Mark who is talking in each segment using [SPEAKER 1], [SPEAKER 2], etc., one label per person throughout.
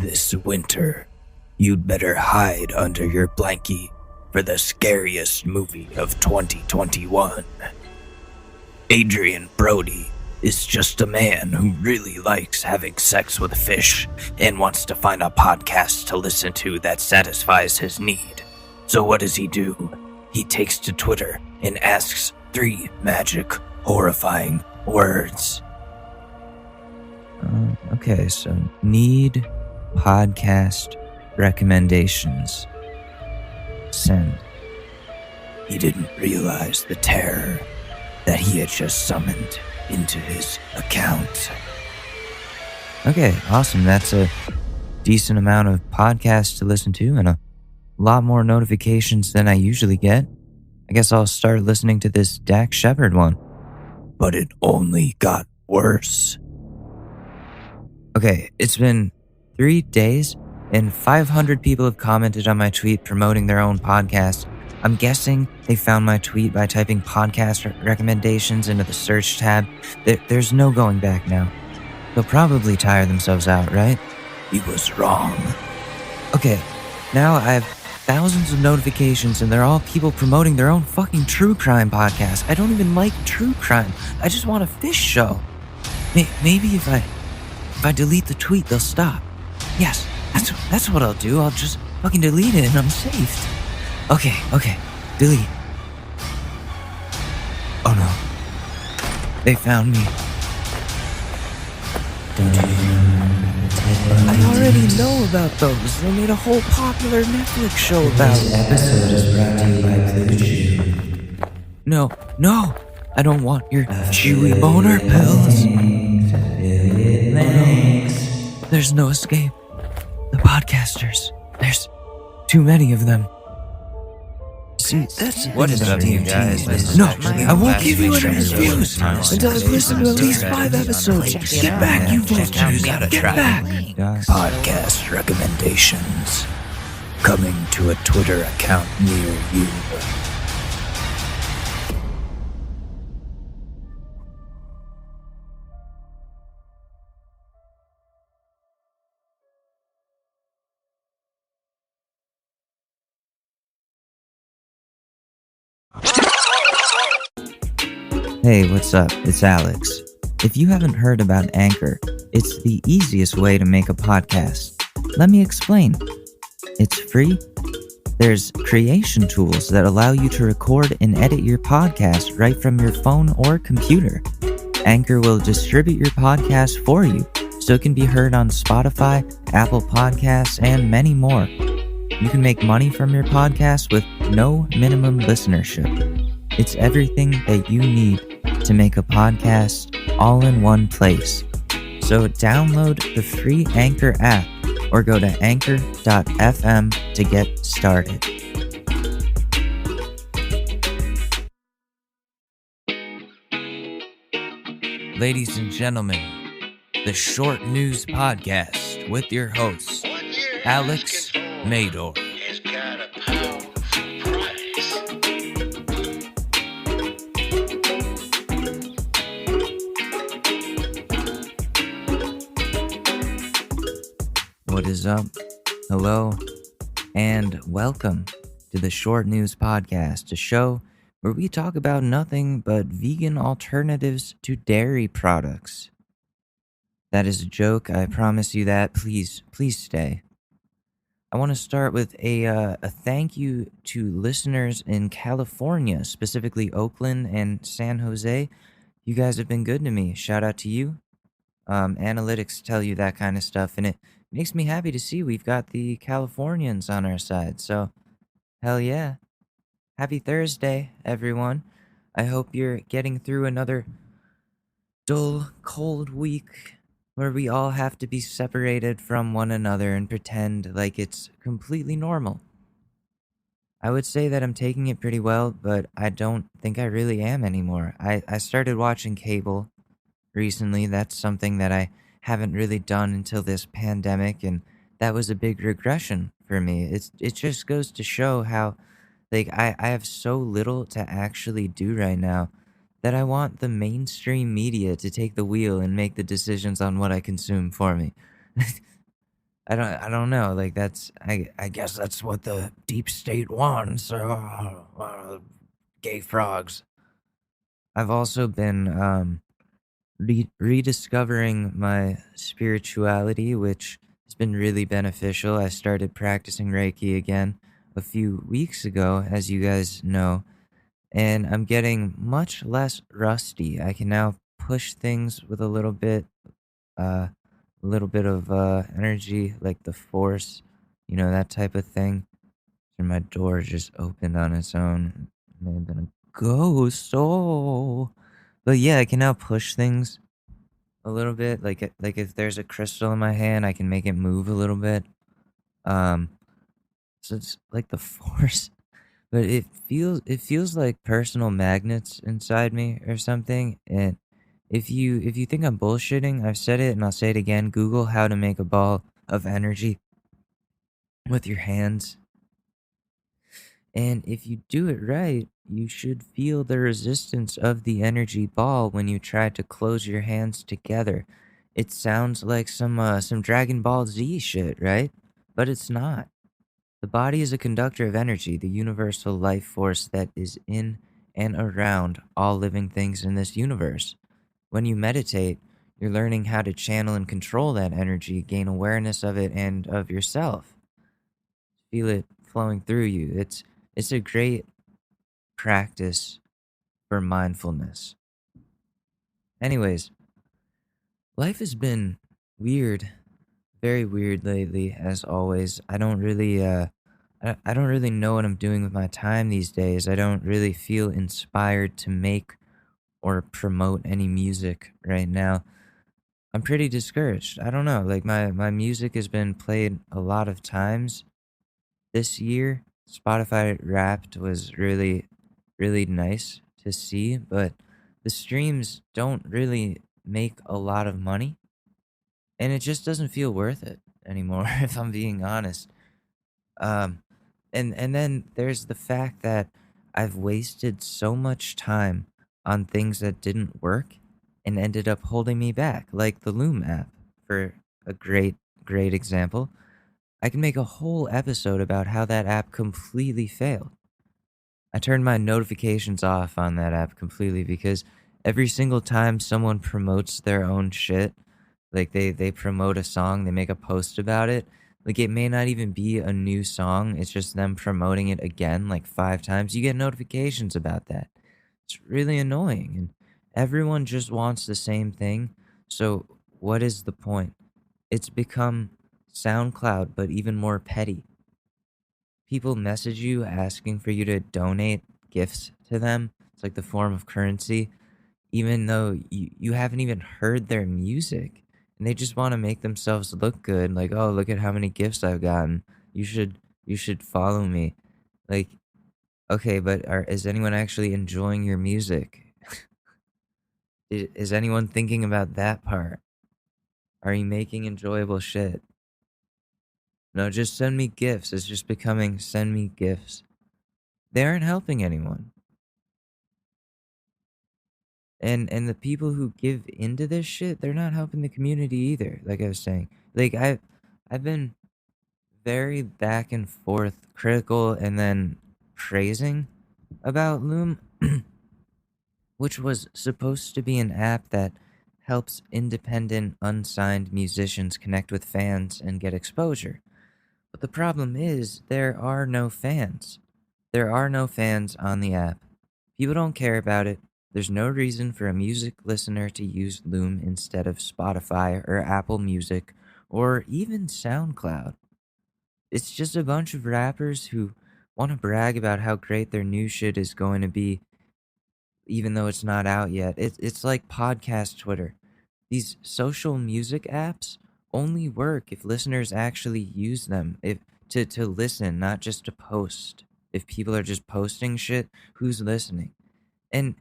[SPEAKER 1] This winter, you'd better hide under your blankie for the scariest movie of 2021. Adrian Brody is just a man who really likes having sex with fish and wants to find a podcast to listen to that satisfies his need. So what does he do? He takes to Twitter and asks 3 magic, horrifying words. Okay, so need podcast recommendations. Send. He didn't realize the terror that he had just summoned into his account. Okay, awesome. That's a decent amount of podcasts to listen to and a lot more notifications than I usually get. I guess I'll start listening to this Dax Shepard one. But it only got worse. Okay, it's been 3 days and 500 people have commented on my tweet promoting their own podcast. I'm guessing they found my tweet by typing podcast recommendations into the search tab. There's no going back now. They'll probably tire themselves out, right? He was wrong. Okay, now I have thousands of notifications and they're all people promoting their own fucking true crime podcast. I don't even like true crime. I just want a fish show. Maybe if I delete the tweet, they'll stop. Yes, that's what I'll do. I'll just fucking delete it and I'm saved. Okay, delete. Oh no. They found me. I already know about those. They made a whole popular Netflix show about it.
[SPEAKER 2] This episode is brought to you by Blue Chew.
[SPEAKER 1] No. I don't want your chewy boner pills. There's no escape. The podcasters. There's too many of them. See, that's
[SPEAKER 3] what is up, you guys?
[SPEAKER 1] No, I won't give you any reviews until I've listened to at least 5 episodes. Get back, you vultures. Get back. Podcast recommendations coming to a Twitter account near you. Hey, what's up? It's Alex. If you haven't heard about Anchor, it's the easiest way to make a podcast. Let me explain. It's free. There's creation tools that allow you to record and edit your podcast right from your phone or computer. Anchor will distribute your podcast for you, so it can be heard on Spotify, Apple Podcasts, and many more. You can make money from your podcast with no minimum listenership. It's everything that you need to make a podcast all in one place. So download the free Anchor app or go to anchor.fm to get started. Ladies and gentlemen, the Short News Podcast with your host, Alex Mador. What is up? Hello, and welcome to the Short News Podcast, a show where we talk about nothing but vegan alternatives to dairy products. That is a joke, I promise you that. Please stay. I want to start with a thank you to listeners in California, specifically Oakland and San Jose. You guys have been good to me. Shout out to you. Analytics tell you that kind of stuff, and it makes me happy to see we've got the Californians on our side. So, hell yeah. Happy Thursday, everyone. I hope you're getting through another dull, cold week where we all have to be separated from one another and pretend like it's completely normal. I would say that I'm taking it pretty well, but I don't think I really am anymore. I started watching cable recently. That's something that I haven't really done until this pandemic, and that was a big regression for me. It just goes to show how I have so little to actually do right now that I want the mainstream media to take the wheel and make the decisions on what I consume for me. I don't know. Like I guess that's what the deep state wants. Gay frogs. I've also been rediscovering my spirituality, which has been really beneficial. I started practicing Reiki again a few weeks ago, as you guys know, and I'm getting much less rusty. I can now push things with uh, a little bit of energy, like the force, that type of thing. And my door just opened on its own. It may have been a ghost. Oh, but yeah, I can now push things a little bit. Like if there's a crystal in my hand, I can make it move a little bit. Um, so it's like the force, but it feels like personal magnets inside me or something. And if you think I'm bullshitting, I've said it and I'll say it again. Google how to make a ball of energy with your hands. And if you do it right, you should feel the resistance of the energy ball when you try to close your hands together. It sounds like some Dragon Ball Z shit, right? But it's not. The body is a conductor of energy, the universal life force that is in and around all living things in this universe. When you meditate, you're learning how to channel and control that energy, gain awareness of it and of yourself. Feel it flowing through you. It's a great practice for mindfulness. Anyways, life has been weird, very weird lately, as always. I don't really know what I'm doing with my time these days. I don't really feel inspired to make or promote any music right now. I'm pretty discouraged. I don't know. Like my music has been played a lot of times this year. Spotify Wrapped was really nice to see, but the streams don't really make a lot of money, and it just doesn't feel worth it anymore, if I'm being honest. Um, and then there's the fact that I've wasted so much time on things that didn't work and ended up holding me back, like the Loom app, for a great example. I can make a whole episode about how that app completely failed. I turned my notifications off on that app completely because every single time someone promotes their own shit, like they promote a song, they make a post about it, like it may not even be a new song, it's just them promoting it again like 5 times. You get notifications about that. It's really annoying and everyone just wants the same thing. So what is the point? It's become SoundCloud but even more petty. People message you asking for you to donate gifts to them. It's like the form of currency, even though you haven't even heard their music. And they just want to make themselves look good. Like, oh, look at how many gifts I've gotten. You should follow me. Like, okay, but is anyone actually enjoying your music? Is anyone thinking about that part? Are you making enjoyable shit? No, just send me gifts. It's just becoming send me gifts. They aren't helping anyone. And the people who give into this shit, they're not helping the community either. Like I was saying, like I've been very back and forth, critical and then praising about Loom, which was supposed to be an app that helps independent, unsigned musicians connect with fans and get exposure. But the problem is, there are no fans. There are no fans on the app. People don't care about it. There's no reason for a music listener to use Loom instead of Spotify or Apple Music or even SoundCloud. It's just a bunch of rappers who want to brag about how great their new shit is going to be, even though it's not out yet. It's like podcast Twitter. These social music apps only work if listeners actually use them, if to listen, not just to post. If people are just posting shit, who's listening? And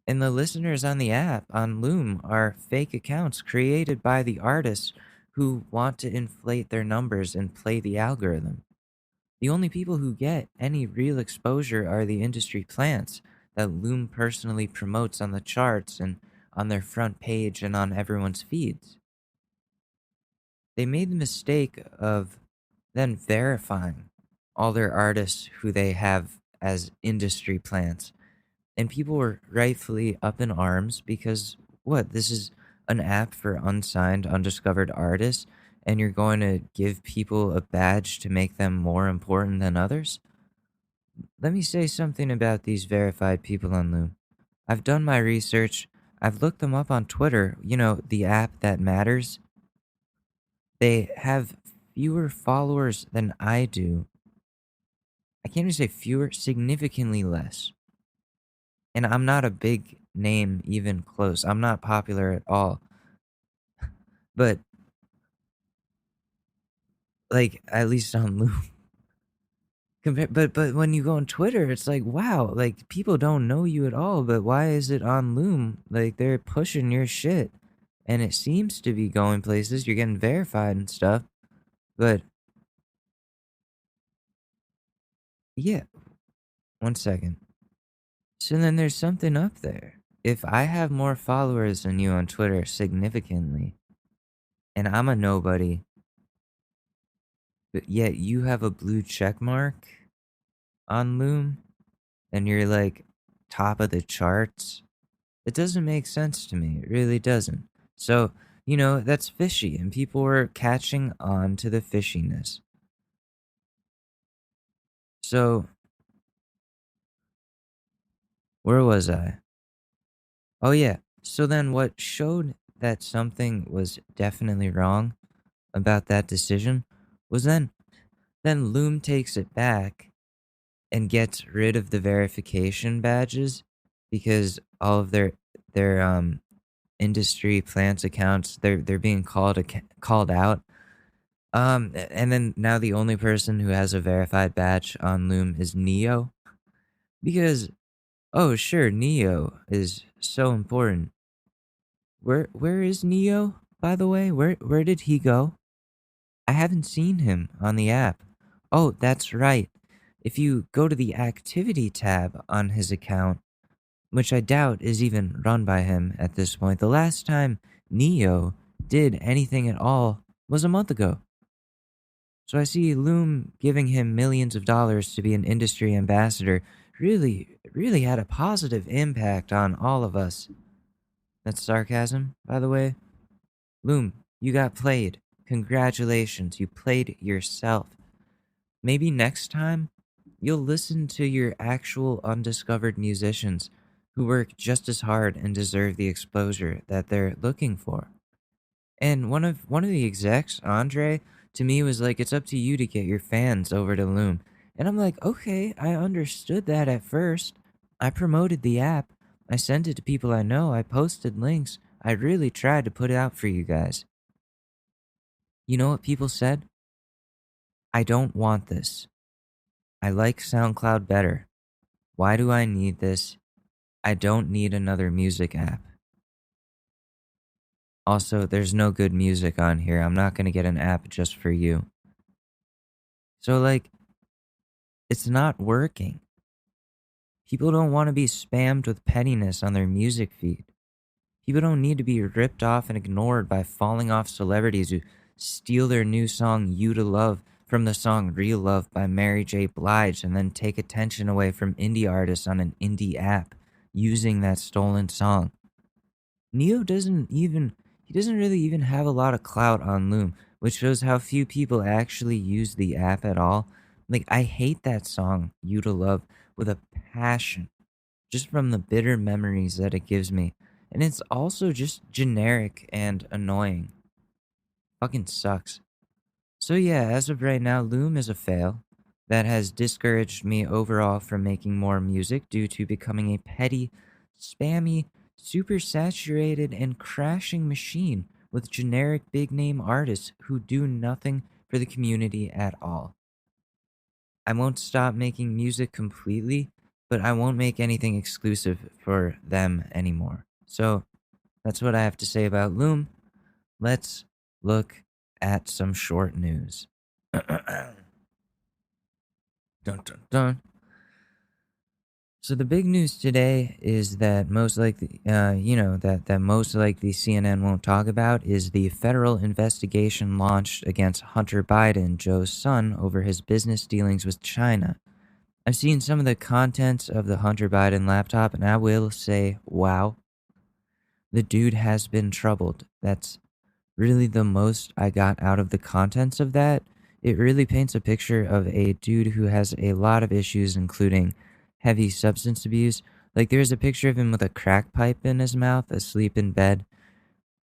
[SPEAKER 1] and the listeners on the app on Loom are fake accounts created by the artists who want to inflate their numbers and play the algorithm. The only people who get any real exposure are the industry plants that Loom personally promotes on the charts and on their front page and on everyone's feeds. They made the mistake of then verifying all their artists who they have as industry plants. And people were rightfully up in arms because what? This is an app for unsigned, undiscovered artists, and you're going to give people a badge to make them more important than others? Let me say something about these verified people on Loom. I've done my research. I've looked them up on Twitter, the app that matters. They have fewer followers than I do. I can't even say fewer, significantly less. And I'm not a big name even close. I'm not popular at all. But like at least on Loom. But when you go on Twitter, it's like wow, like people don't know you at all. But why is it on Loom? Like they're pushing your shit, and it seems to be going places. You're getting verified and stuff. But yeah, one second. So then there's something up there. If I have more followers than you on Twitter significantly, and I'm a nobody, but yet you have a blue check mark on Loom, and you're like top of the charts, it doesn't make sense to me. It really doesn't. So, that's fishy, and people were catching on to the fishiness. So, where was I? Oh, yeah. So then what showed that something was definitely wrong about that decision was then Loom takes it back and gets rid of the verification badges because all of their industry plants accounts they're being called out. And then now the only person who has a verified badge on Loom is Neo because oh sure, Neo is so important. Where is Neo, by the way? Where did he go? I haven't seen him on the app. Oh, that's right. If you go to the activity tab on his account, which I doubt is even run by him at this point, the last time Neo did anything at all was a month ago. So I see Loom giving him millions of dollars to be an industry ambassador really had a positive impact on all of us. That's sarcasm, by the way. Loom, you got played. Congratulations, you played yourself. Maybe next time, you'll listen to your actual undiscovered musicians who work just as hard and deserve the exposure that they're looking for. And one of the execs, Andre, to me was like, "It's up to you to get your fans over to Loom." And I'm like, "Okay, I understood that at first. I promoted the app. I sent it to people I know. I posted links. I really tried to put it out for you guys." You know what people said? "I don't want this. I like SoundCloud better. Why do I need this? I don't need another music app. Also, there's no good music on here. I'm not going to get an app just for you." So, like, it's not working. People don't want to be spammed with pettiness on their music feed. People don't need to be ripped off and ignored by falling off celebrities who steal their new song You to Love from the song Real Love by Mary J. Blige and then take attention away from indie artists on an indie app using that stolen song. Neo doesn't really even have a lot of clout on Loom, which shows how few people actually use the app at all. Like, I hate that song, You to Love, with a passion, just from the bitter memories that it gives me. And it's also just generic and annoying. Fucking sucks. So yeah, as of right now, Loom is a fail that has discouraged me overall from making more music due to becoming a petty, spammy, super saturated, and crashing machine with generic big name artists who do nothing for the community at all. I won't stop making music completely, but I won't make anything exclusive for them anymore. So that's what I have to say about Loom. Let's look at some short news. Dun dun dun. So the big news today is that most likely, that most likely CNN won't talk about is the federal investigation launched against Hunter Biden, Joe's son, over his business dealings with China. I've seen some of the contents of the Hunter Biden laptop, and I will say, wow, the dude has been troubled. That's really the most I got out of the contents of that. It really paints a picture of a dude who has a lot of issues, including heavy substance abuse. Like, there's a picture of him with a crack pipe in his mouth, asleep in bed.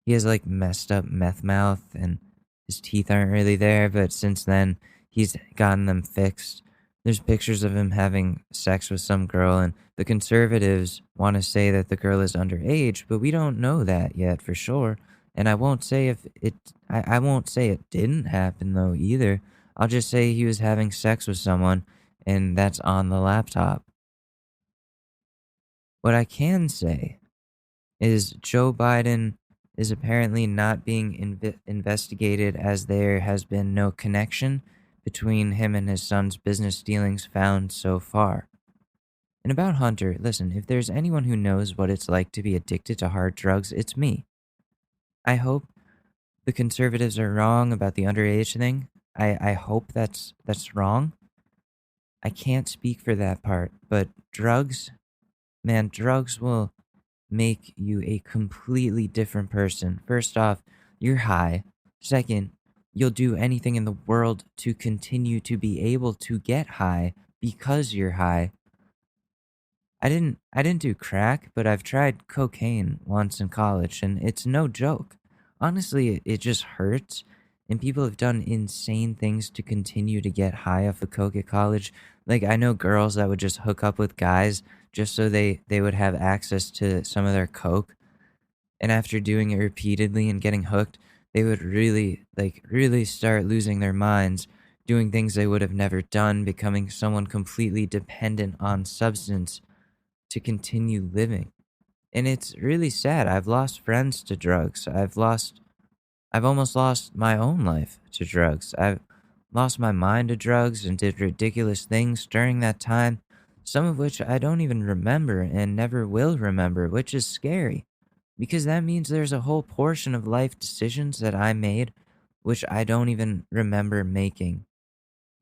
[SPEAKER 1] He has like messed up meth mouth and his teeth aren't really there, but since then he's gotten them fixed. There's pictures of him having sex with some girl, and the conservatives want to say that the girl is underage, but we don't know that yet for sure. And I won't say if it I won't say it didn't happen though either. I'll just say he was having sex with someone and that's on the laptop. What I can say is Joe Biden is apparently not being investigated as there has been no connection between him and his son's business dealings found so far. And about Hunter, listen, if there's anyone who knows what it's like to be addicted to hard drugs, it's me. I hope the conservatives are wrong about the underage thing. I hope that's wrong. I can't speak for that part, but drugs, man, drugs will make you a completely different person. First off, you're high. Second, you'll do anything in the world to continue to be able to get high because you're high. I didn't do crack, but I've tried cocaine once in college and it's no joke. Honestly, it just hurts and people have done insane things to continue to get high off of coke at college. Like I know girls that would just hook up with guys just so they would have access to some of their coke, and after doing it repeatedly and getting hooked, they would really start losing their minds, doing things they would have never done, becoming someone completely dependent on substance to continue living. And it's really sad. I've lost friends to drugs. I've almost lost my own life to drugs. I've lost my mind to drugs and did ridiculous things during that time, some of which I don't even remember and never will remember, which is scary because that means there's a whole portion of life decisions that I made which I don't even remember making.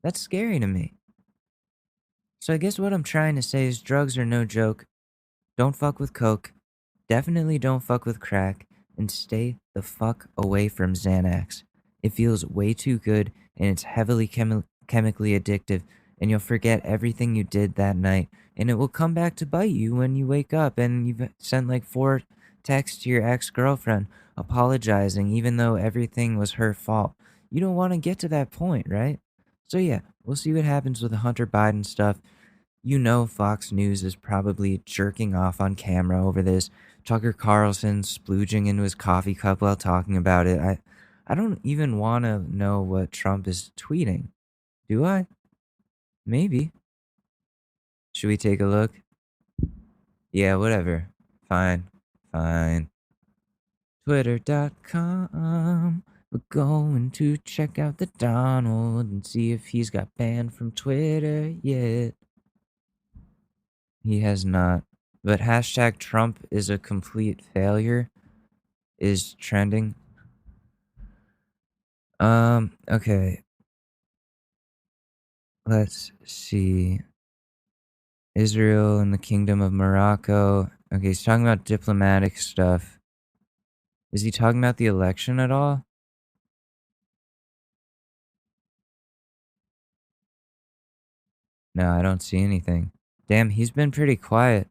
[SPEAKER 1] That's scary to me. So I guess what I'm trying to say is drugs are no joke. Don't fuck with coke. Definitely don't fuck with crack. And stay the fuck away from Xanax. It feels way too good and it's heavily chemically addictive, and you'll forget everything you did that night. And it will come back to bite you when you wake up and you've sent like 4 texts to your ex girlfriend apologizing, even though everything was her fault. You don't want to get to that point, right? So, yeah, we'll see what happens with the Hunter Biden stuff. You know Fox News is probably jerking off on camera over this. Tucker Carlson splooging into his coffee cup while talking about it. I don't even want to know what Trump is tweeting. Do I? Maybe. Should we take a look? Yeah, whatever. Fine. Fine. Twitter.com. We're going to check out the Donald and see if he's got banned from Twitter yet. He has not. But hashtag Trump is a complete failure is trending. Okay. Let's see. Israel and the Kingdom of Morocco. Okay, he's talking about diplomatic stuff. Is he talking about the election at all? No, I don't see anything. Damn, he's been pretty quiet.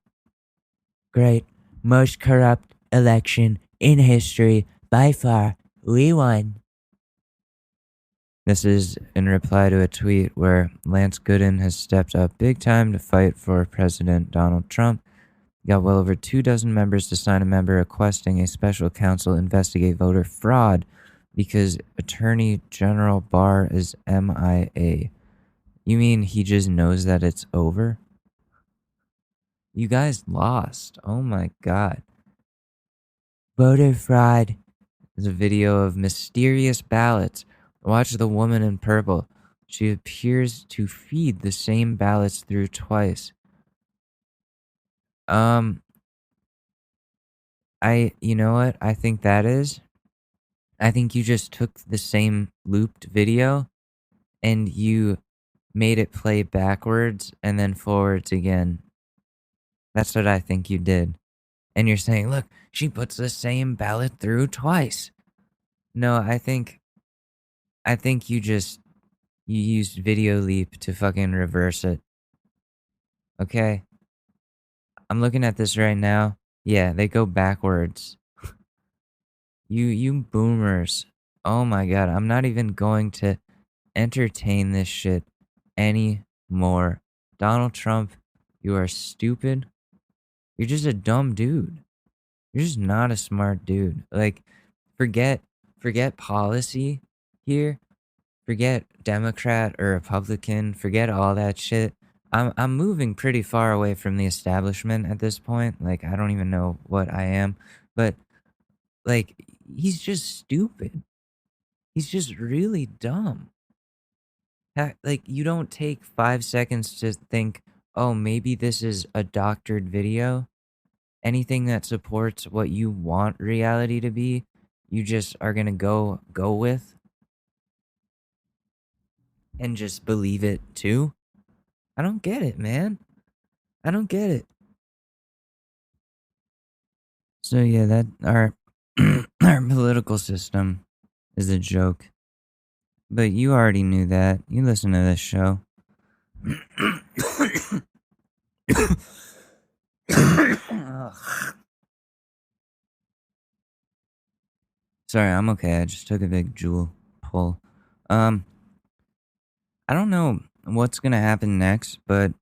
[SPEAKER 1] Great. Most corrupt election in history. By far, we won. This is in reply to a tweet where Lance Gooden has stepped up big time to fight for President Donald Trump. He got well over 24 members to sign a member requesting a special counsel investigate voter fraud because Attorney General Barr is MIA. You mean he just knows that it's over? You guys lost. Oh my god. Voter fraud. There's a video of mysterious ballots. Watch the woman in purple. She appears to feed the same ballots through twice. Um, you know what? I think that is. I think you just took the same looped video and you made it play backwards and then forwards again. That's what I think you did. And you're saying, look, she puts the same ballot through twice. No, I think you used Video Leap to fucking reverse it. Okay? I'm looking at this right now. Yeah, they go backwards. You boomers. Oh my god, I'm not even going to entertain this shit anymore. Donald Trump, you are stupid. You're just a dumb dude. You're just not a smart dude. Like, forget forget policy here. Forget Democrat or Republican. Forget all that shit. I'm moving pretty far away from the establishment at this point. Like, I don't even know what I am, but like, he's just stupid. He's just really dumb. Like, you don't take 5 seconds to think, oh, maybe this is a doctored video. Anything that supports what you want reality to be, you just are gonna go with and just believe it too. I don't get it, man. I don't get it. So yeah, that our our political system is a joke. But you already knew that. You listen to this show. Sorry, I'm okay. I just took a big jewel pull. Um, I don't know what's gonna happen next, but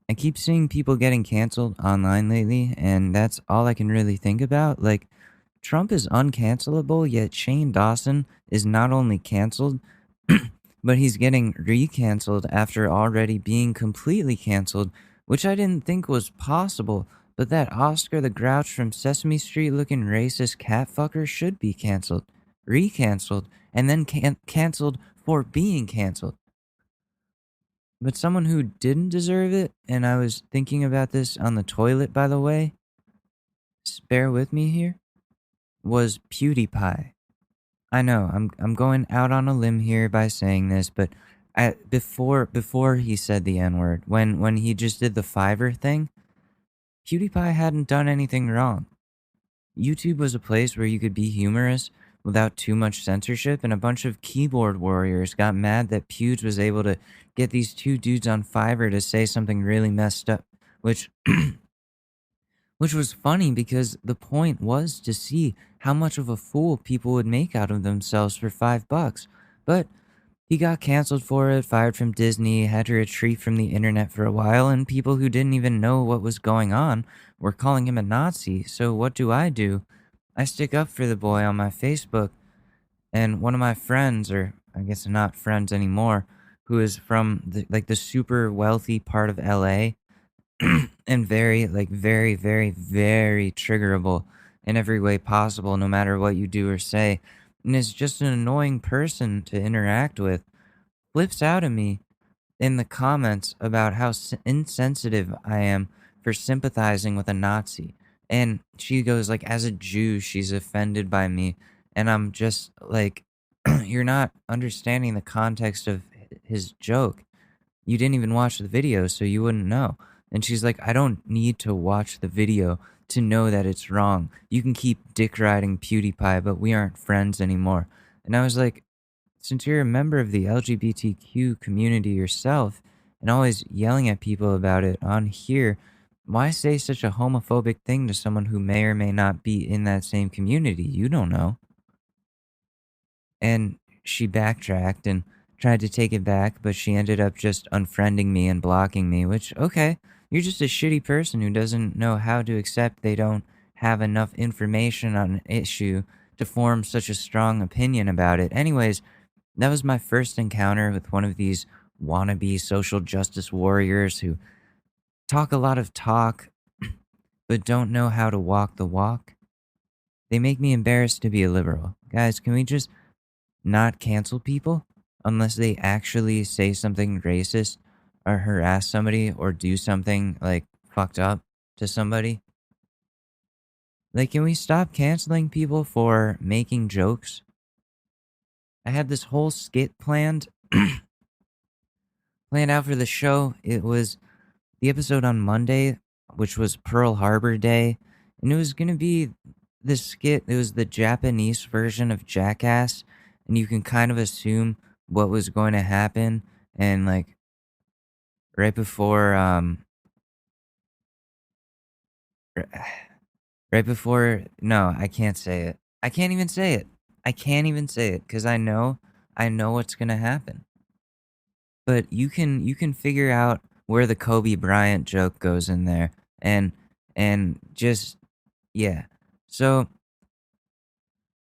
[SPEAKER 1] I keep seeing people getting canceled online lately, and that's all I can really think about. Like, Trump is uncancelable, yet Shane Dawson is not only canceled, but he's getting re-canceled after already being completely canceled, which I didn't think was possible. But that Oscar the Grouch from Sesame Street looking racist catfucker should be canceled, re-canceled, and then canceled for being canceled. But someone who didn't deserve it, and I was thinking about this on the toilet, by the way, bear with me here, was PewDiePie. I know I'm going out on a limb here by saying this, but before he said the N word, when he just did the Fiverr thing, PewDiePie hadn't done anything wrong. YouTube was a place where you could be humorous without too much censorship, and a bunch of keyboard warriors got mad that Pewds was able to get these two dudes on Fiverr to say something really messed up, which which was funny because the point was to see how much of a fool people would make out of themselves for $5. But he got canceled for it, fired from Disney, had to retreat from the internet for a while, and people who didn't even know what was going on were calling him a Nazi. So what do? I stick up for the boy on my Facebook, and one of my friends, or I guess not friends anymore, who is from the super wealthy part of LA, and very, very triggerable in every way possible, no matter what you do or say, and is just an annoying person to interact with, flips out at me in the comments about how insensitive I am for sympathizing with a Nazi. And she goes, like, as a Jew, she's offended by me. And I'm just like, you're not understanding the context of his joke. You didn't even watch the video, so you wouldn't know. And she's like, I don't need to watch the video to know that it's wrong. You can keep dick riding PewDiePie, but we aren't friends anymore. And I was like, since you're a member of the LGBTQ community yourself and always yelling at people about it on here, why say such a homophobic thing to someone who may or may not be in that same community? You don't know. And she backtracked and tried to take it back, but she ended up just unfriending me and blocking me, which, okay, you're just a shitty person who doesn't know how to accept they don't have enough information on an issue to form such a strong opinion about it. Anyways, that was my first encounter with one of these wannabe social justice warriors who talk a lot of talk but don't know how to walk the walk. They make me embarrassed to be a liberal. Guys, can we just not cancel people unless they actually say something racist or harass somebody or do something like fucked up to somebody. Like, can we stop canceling people for making jokes? I had this whole skit planned out for the show. It was the episode on Monday, which was Pearl Harbor Day, and it was gonna be this skit. It was the Japanese version of Jackass, and you can kind of assume what was going to happen. And like right before, right before, no, I can't say it. I can't even say it. I can't even say it because I know what's gonna happen. But you can figure out where the Kobe Bryant joke goes in there, and just yeah. So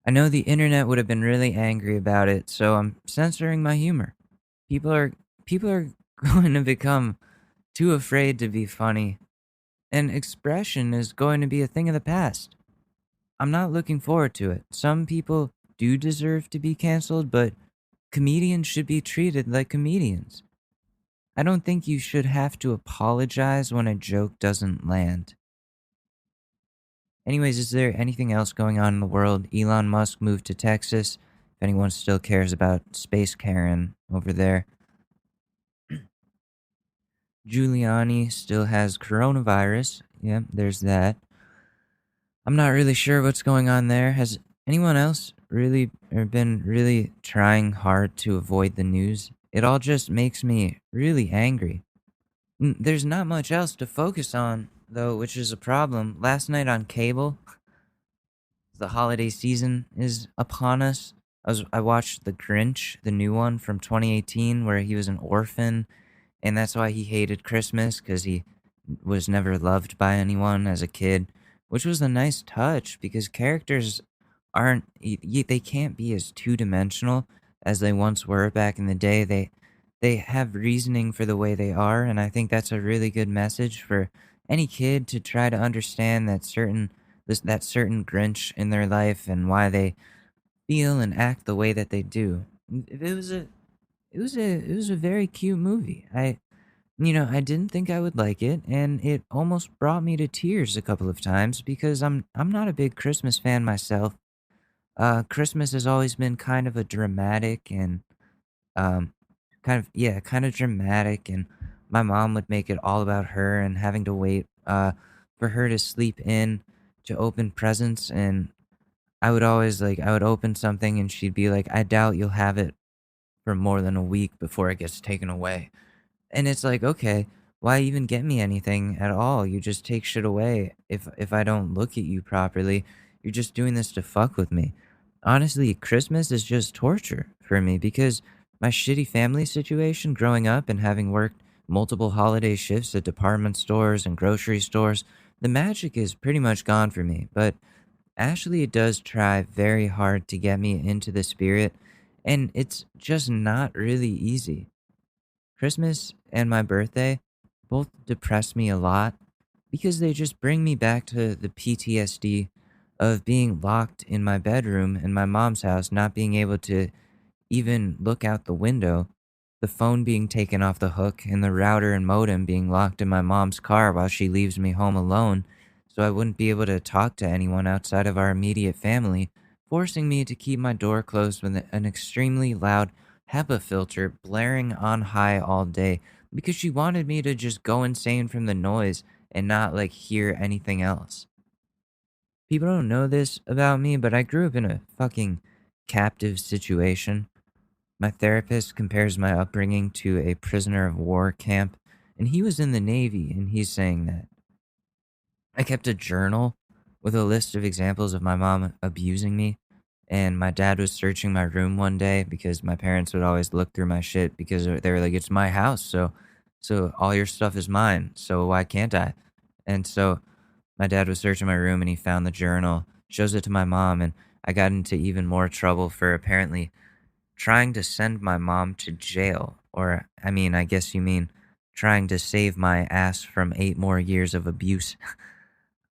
[SPEAKER 1] I know the internet would have been really angry about it, so I'm censoring my humor. People are people are going to become too afraid to be funny, and expression is going to be a thing of the past. I'm not looking forward to it. Some people do deserve to be canceled, but comedians should be treated like comedians. I don't think you should have to apologize when a joke doesn't land. Anyways, is there anything else going on in the world? Elon Musk moved to Texas. If anyone still cares about Space Karen over there. Giuliani still has coronavirus. Yeah, there's that. I'm not really sure what's going on there. Has anyone else really or been really trying hard to avoid the news? It all just makes me really angry. There's not much else to focus on, though, which is a problem. Last night on cable, the holiday season is upon us. I watched The Grinch, the new one from 2018, where he was an orphan, and that's why he hated Christmas because he was never loved by anyone as a kid, which was a nice touch because characters aren't they can't be as two-dimensional as they once were back in the day. They have reasoning for the way they are, and I think that's a really good message for any kid to try to understand that certain Grinch in their life and why they feel and act the way that they do. It was a very cute movie. I didn't think I would like it, and it almost brought me to tears a couple of times because I'm not a big Christmas fan myself. Christmas has always been kind of a dramatic and um, kind of dramatic, and my mom would make it all about her and having to wait for her to sleep in to open presents, and I would open something and she'd be like, "I doubt you'll have it for more than a week before it gets taken away." And it's like, okay, why even get me anything at all? You just take shit away if I don't look at you properly. You're just doing this to fuck with me. Honestly, Christmas is just torture for me because my shitty family situation growing up and having worked multiple holiday shifts at department stores and grocery stores, the magic is pretty much gone for me. But Ashley does try very hard to get me into the spirit, and it's just not really easy. Christmas and my birthday both depress me a lot because they just bring me back to the PTSD of being locked in my bedroom in my mom's house, not being able to even look out the window, the phone being taken off the hook, and the router and modem being locked in my mom's car while she leaves me home alone, so I wouldn't be able to talk to anyone outside of our immediate family, forcing me to keep my door closed with an extremely loud HEPA filter blaring on high all day because she wanted me to just go insane from the noise and not like hear anything else. People don't know this about me, but I grew up in a fucking captive situation. My therapist compares my upbringing to a prisoner of war camp, and he was in the Navy, and he's saying that. I kept a journal with a list of examples of my mom abusing me, and my dad was searching my room one day because my parents would always look through my shit because they were like, "It's my house, so all your stuff is mine, so why can't I?" And so my dad was searching my room and he found the journal, shows it to my mom, and I got into even more trouble for apparently trying to send my mom to jail. Or, I mean, I guess you mean trying to save my ass from 8 more years of abuse.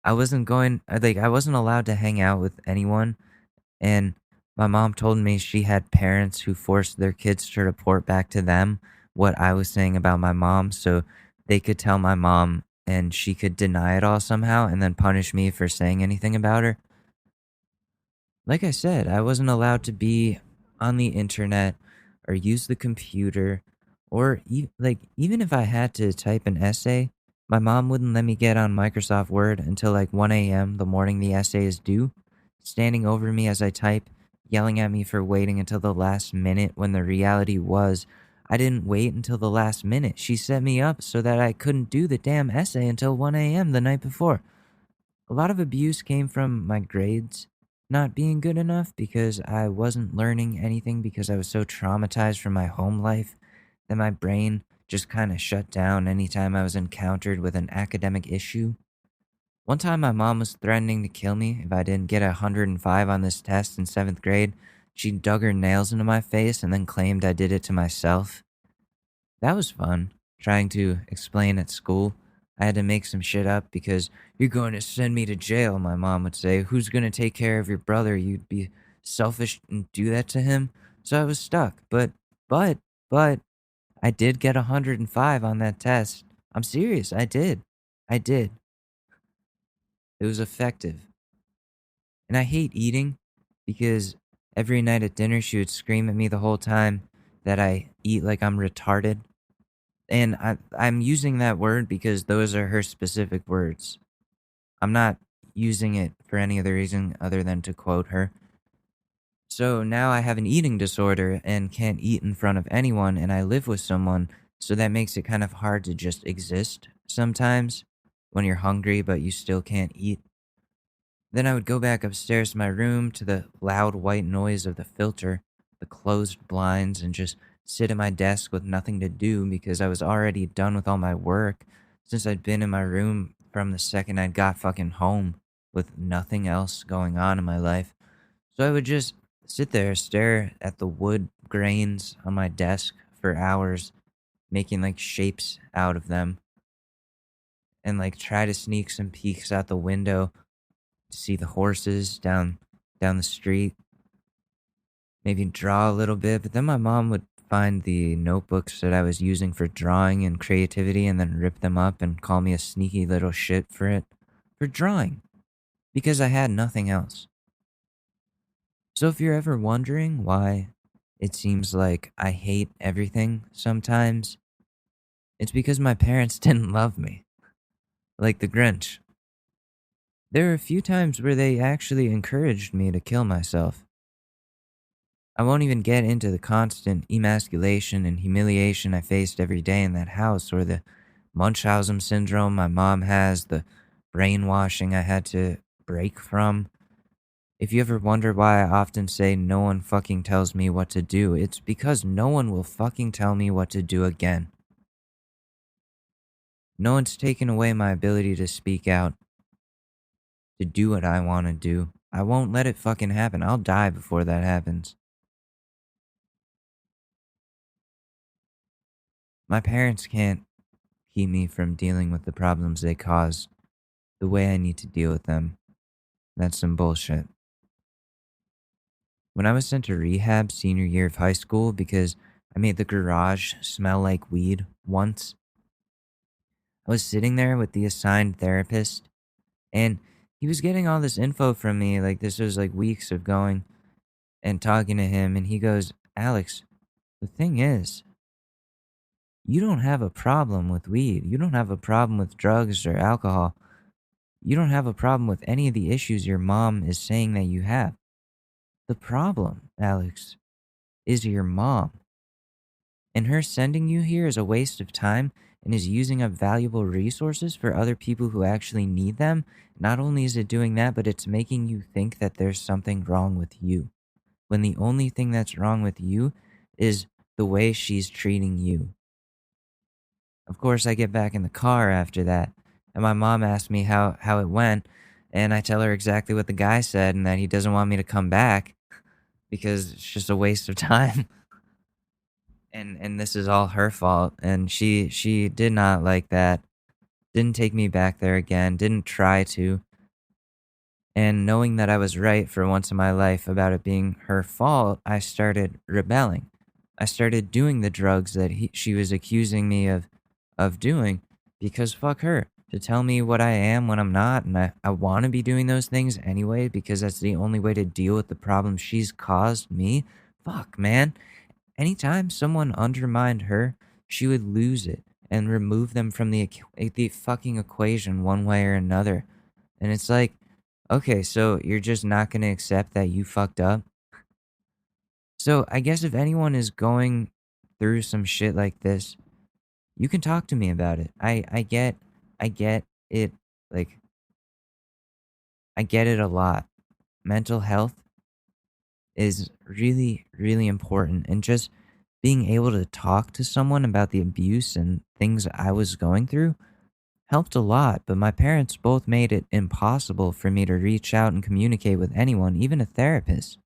[SPEAKER 1] I wasn't allowed to hang out with anyone. And my mom told me she had parents who forced their kids to report back to them what I was saying about my mom so they could tell my mom and she could deny it all somehow and then punish me for saying anything about her. Like I said, I wasn't allowed to be on the internet or use the computer or even if I had to type an essay, my mom wouldn't let me get on Microsoft Word until like 1 a.m. the morning the essay is due, standing over me as I type, yelling at me for waiting until the last minute when the reality was I didn't wait until the last minute. She set me up so that I couldn't do the damn essay until 1 a.m. the night before. A lot of abuse came from my grades not being good enough because I wasn't learning anything because I was so traumatized from my home life that my brain just kind of shut down anytime I was encountered with an academic issue. One time, my mom was threatening to kill me if I didn't get 105 on this test in 7th grade. She dug her nails into my face and then claimed I did it to myself. That was fun, trying to explain at school. I had to make some shit up because you're going to send me to jail, my mom would say. Who's going to take care of your brother? You'd be selfish and do that to him. So I was stuck. But, but, I did get 105 on that test. I'm serious. I did. I did. It was effective. And I hate eating because every night at dinner she would scream at me the whole time that I eat like I'm retarded. And I'm using that word because those are her specific words. I'm not using it for any other reason other than to quote her. So now I have an eating disorder and can't eat in front of anyone, and I live with someone, so that makes it kind of hard to just exist sometimes when you're hungry but you still can't eat. Then I would go back upstairs to my room to the loud white noise of the filter, the closed blinds, and just sit at my desk with nothing to do because I was already done with all my work since I'd been in my room from the second I got fucking home with nothing else going on in my life. So I would just sit there, stare at the wood grains on my desk for hours, making like shapes out of them, and like try to sneak some peeks out the window to see the horses down the street, maybe draw a little bit. But then my mom would find the notebooks that I was using for drawing and creativity and then rip them up and call me a sneaky little shit for it, for drawing, because I had nothing else. So if you're ever wondering why it seems like I hate everything sometimes, it's because my parents didn't love me, like the Grinch. There are a few times where they actually encouraged me to kill myself. I won't even get into the constant emasculation and humiliation I faced every day in that house, or the Munchausen syndrome my mom has, the brainwashing I had to break from. If you ever wonder why I often say no one fucking tells me what to do, it's because no one will fucking tell me what to do again. No one's taken away my ability to speak out, to do what I want to do. I won't let it fucking happen. I'll die before that happens. My parents can't keep me from dealing with the problems they caused the way I need to deal with them. That's some bullshit. When I was sent to rehab senior year of high school because I made the garage smell like weed once, I was sitting there with the assigned therapist, and he was getting all this info from me. Like, this was like weeks of going and talking to him, and he goes, Alex, the thing is, you don't have a problem with weed. You don't have a problem with drugs or alcohol. You don't have a problem with any of the issues your mom is saying that you have. The problem, Alex, is your mom. And her sending you here is a waste of time and is using up valuable resources for other people who actually need them. Not only is it doing that, but it's making you think that there's something wrong with you, when the only thing that's wrong with you is the way she's treating you. Of course, I get back in the car after that, and my mom asks me how it went, and I tell her exactly what the guy said and that he doesn't want me to come back because it's just a waste of time. And this is all her fault, and she did not like that. Didn't take me back there again, didn't try to. And knowing that I was right for once in my life about it being her fault, I started rebelling. I started doing the drugs that she was accusing me of doing because fuck her. to tell me what I am when I'm not. And I want to be doing those things anyway because that's the only way to deal with the problem she's caused me. Fuck, man. Anytime someone undermined her, she would lose it and remove them from the fucking equation one way or another. And it's like, okay, so you're just not going to accept that you fucked up? So I guess if anyone is going through some shit like this, you can talk to me about it. I get it, like, I get it a lot. Mental health is really, really important. And just being able to talk to someone about the abuse and things I was going through helped a lot. But my parents both made it impossible for me to reach out and communicate with anyone, even a therapist,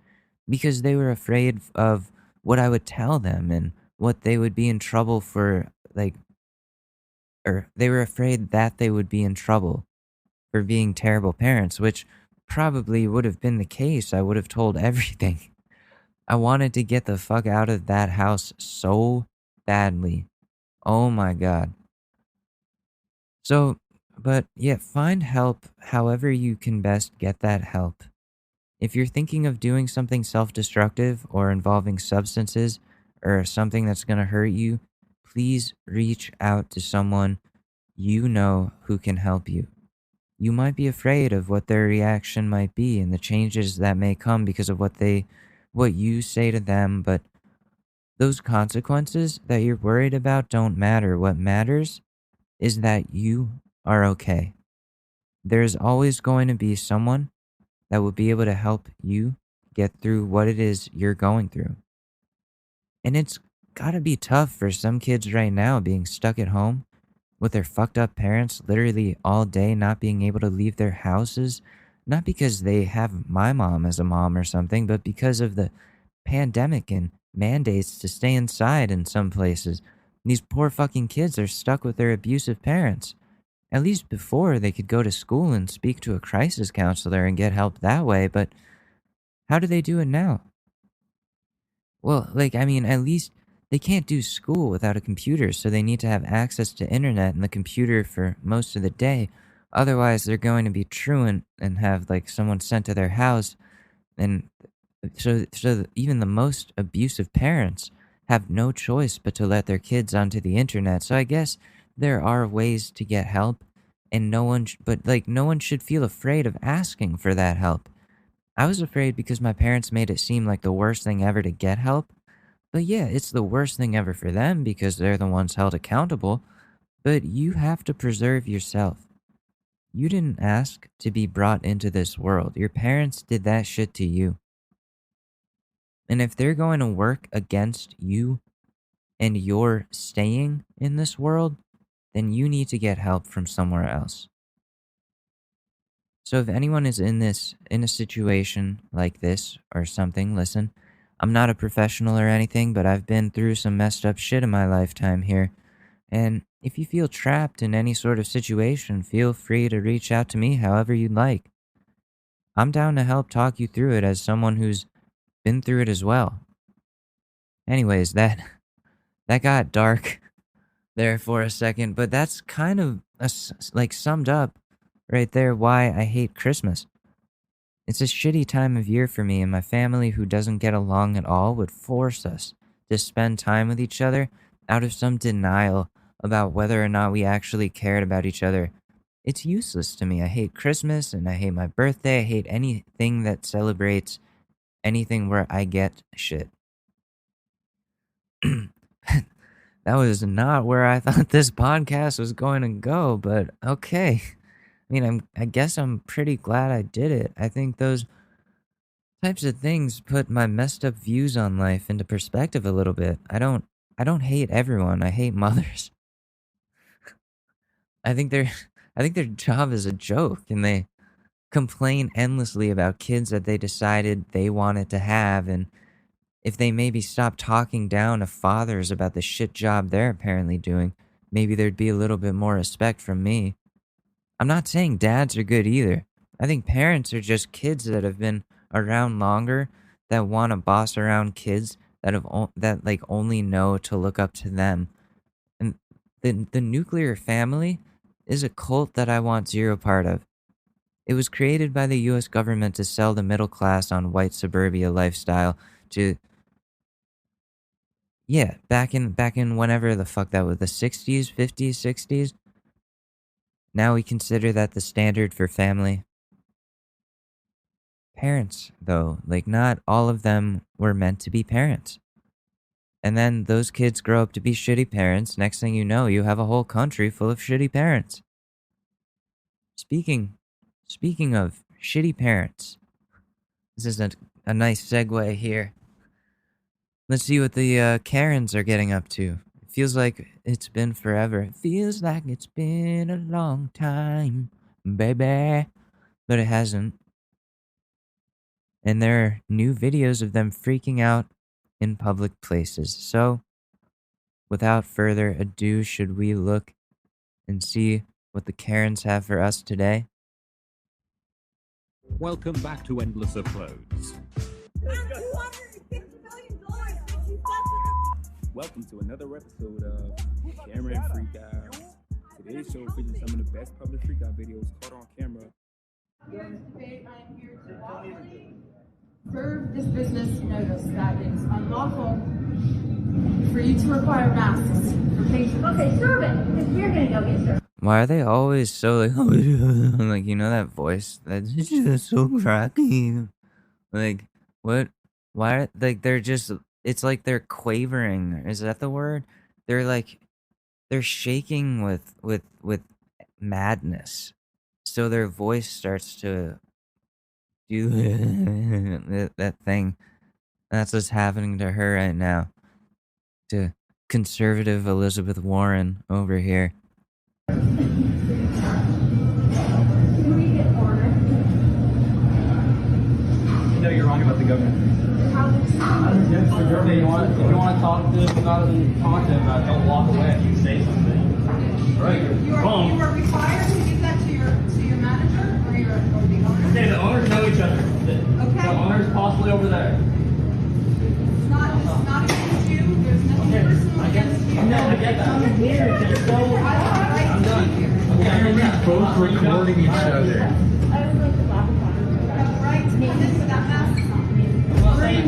[SPEAKER 1] because they were afraid of what I would tell them and what they would be in trouble for, like, or they were afraid that they would be in trouble for being terrible parents, which probably would have been the case. I would have told everything. I wanted to get the fuck out of that house so badly. Oh my God. So, but yeah, find help however you can best get that help. If you're thinking of doing something self destructive or involving substances or something that's going to hurt you, please reach out to someone you know who can help you. You might be afraid of what their reaction might be and the changes that may come because of what you say to them, but those consequences that you're worried about don't matter. What matters is that you are okay. There's always going to be someone that will be able to help you get through what it is you're going through. And it's got to be tough for some kids right now being stuck at home with their fucked up parents literally all day, not being able to leave their houses. Not because they have my mom as a mom or something, but because of the pandemic and mandates to stay inside in some places. These poor fucking kids are stuck with their abusive parents. At least before they could go to school and speak to a crisis counselor and get help that way, but how do they do it now? Well, like, I mean, at least they can't do school without a computer, so they need to have access to internet and the computer for most of the day. Otherwise, they're going to be truant and have like someone sent to their house, and even the most abusive parents have no choice but to let their kids onto the internet. So I guess there are ways to get help, and no one should feel afraid of asking for that help. I was afraid because my parents made it seem like the worst thing ever to get help. But yeah, it's the worst thing ever for them because they're the ones held accountable. But you have to preserve yourself. You didn't ask to be brought into this world. Your parents did that shit to you. And if they're going to work against you and your staying in this world, then you need to get help from somewhere else. So if anyone is in a situation like this or something, listen, I'm not a professional or anything, but I've been through some messed up shit in my lifetime here. And if you feel trapped in any sort of situation, feel free to reach out to me however you'd like. I'm down to help talk you through it as someone who's been through it as well. Anyways, that got dark there for a second, but that's kind of like summed up right there why I hate Christmas. It's a shitty time of year for me, and my family, who doesn't get along at all, would force us to spend time with each other out of some denial about whether or not we actually cared about each other. It's useless to me. I hate Christmas and I hate my birthday. I hate anything that celebrates anything where I get shit. That was not where I thought this podcast was going to go, but okay. I mean, I guess I'm pretty glad I did it. I think those types of things put my messed up views on life into perspective a little bit. I don't hate everyone. I hate mothers. I think their I think their job is a joke, and they complain endlessly about kids that they decided they wanted to have, and if they maybe stop talking down to fathers about the shit job they're apparently doing, maybe there'd be a little bit more respect from me. I'm not saying dads are good either. I think parents are just kids that have been around longer, that want to boss around kids that like only know to look up to them. And the nuclear family, is a cult that I want zero part of. It was created by the US government to sell the middle class on white suburbia lifestyle to yeah, back in whenever the fuck that was, the 60s, 50s, 60s. Now we consider that the standard for family. Parents, though, like not all of them were meant to be parents. And then those kids grow up to be shitty parents. Next thing you know, you have a whole country full of shitty parents. Speaking of shitty parents, this is a nice segue here. Let's see what the Karens are getting up to. It feels like it's been forever. It feels like it's been a long time, baby. But it hasn't. And there are new videos of them freaking out in public places. So, without further ado, should we look and see what the Karens have for us today?
[SPEAKER 4] Welcome back to Endless Uploads.
[SPEAKER 5] Welcome to another episode of Camera and Freakouts. Today's show features some of the best published freakout videos caught on camera.
[SPEAKER 6] Today I am here to lawfully serve this business notice that it's unlawful for you to require masks for patients.
[SPEAKER 7] Okay, serve it. If you're gonna go get served.
[SPEAKER 1] Why are they always so like, like, you know that voice? That's just so cracky. Like, what? Why? Like, they're just, it's like they're quavering. Is that the word? They're shaking with madness. So their voice starts to do that thing. That's what's happening to her right now. To conservative Elizabeth Warren over here.
[SPEAKER 6] Can we get order?
[SPEAKER 8] No, you're wrong about the government.
[SPEAKER 6] How
[SPEAKER 8] If you want to talk to them about it, talk to them about it. Don't walk away if you say something. Right.
[SPEAKER 6] you are required to give that to your manager or the owner?
[SPEAKER 8] Okay, the owners know each other.
[SPEAKER 6] Okay.
[SPEAKER 8] The owner's possibly over there.
[SPEAKER 6] It's not against you. There's nothing personal against you.
[SPEAKER 8] No, I get that. I'm here. Just go. I'm done. Okay, I'm done.
[SPEAKER 5] Both recording each other.
[SPEAKER 7] I would like to laugh upon it.
[SPEAKER 6] You have the right to come in with that mask on.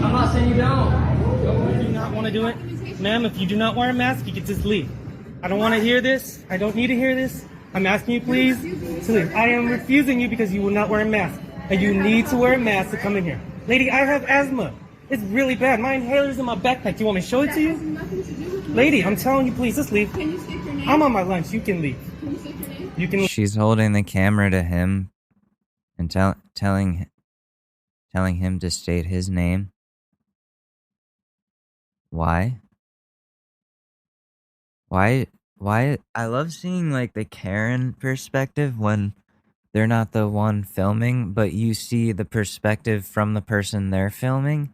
[SPEAKER 8] I'm not saying you don't. If you do not want to do it, ma'am, if you do not wear a mask, you can just leave. I don't want to hear this. I don't need to hear this. I'm asking you, please, to leave. I am refusing you because you will not wear a mask. And you need to wear a mask to come in here. Lady, I have asthma. It's really bad. My inhaler's in my backpack. Do you want me to show it to you? Lady, I'm telling you, please, just leave.
[SPEAKER 6] Can you state your name?
[SPEAKER 8] I'm on my lunch. You can leave.
[SPEAKER 6] Can you state your name?
[SPEAKER 8] You can leave.
[SPEAKER 1] She's holding the camera to him and telling him to state his name. Why? Why? I love seeing like the Karen perspective when they're not the one filming, but you see the perspective from the person they're filming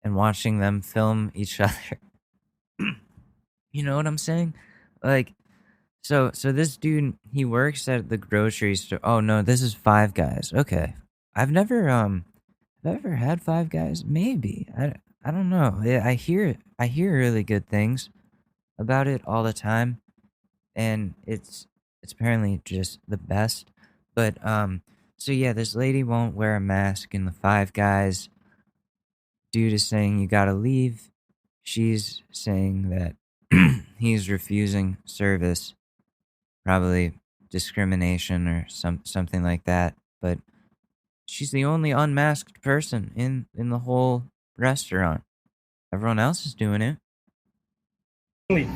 [SPEAKER 1] and watching them film each other. You know what I'm saying? Like, so this dude, he works at the grocery store. Oh no, this is Five Guys. Okay. I've never had Five Guys. Maybe. I don't know. I hear really good things about it all the time, and it's apparently just the best. But so yeah, this lady won't wear a mask in the Five Guys. Dude is saying you gotta leave. She's saying that he's refusing service, probably discrimination or something like that. But she's the only unmasked person in the whole restaurant. Everyone else is doing it.
[SPEAKER 8] Leave.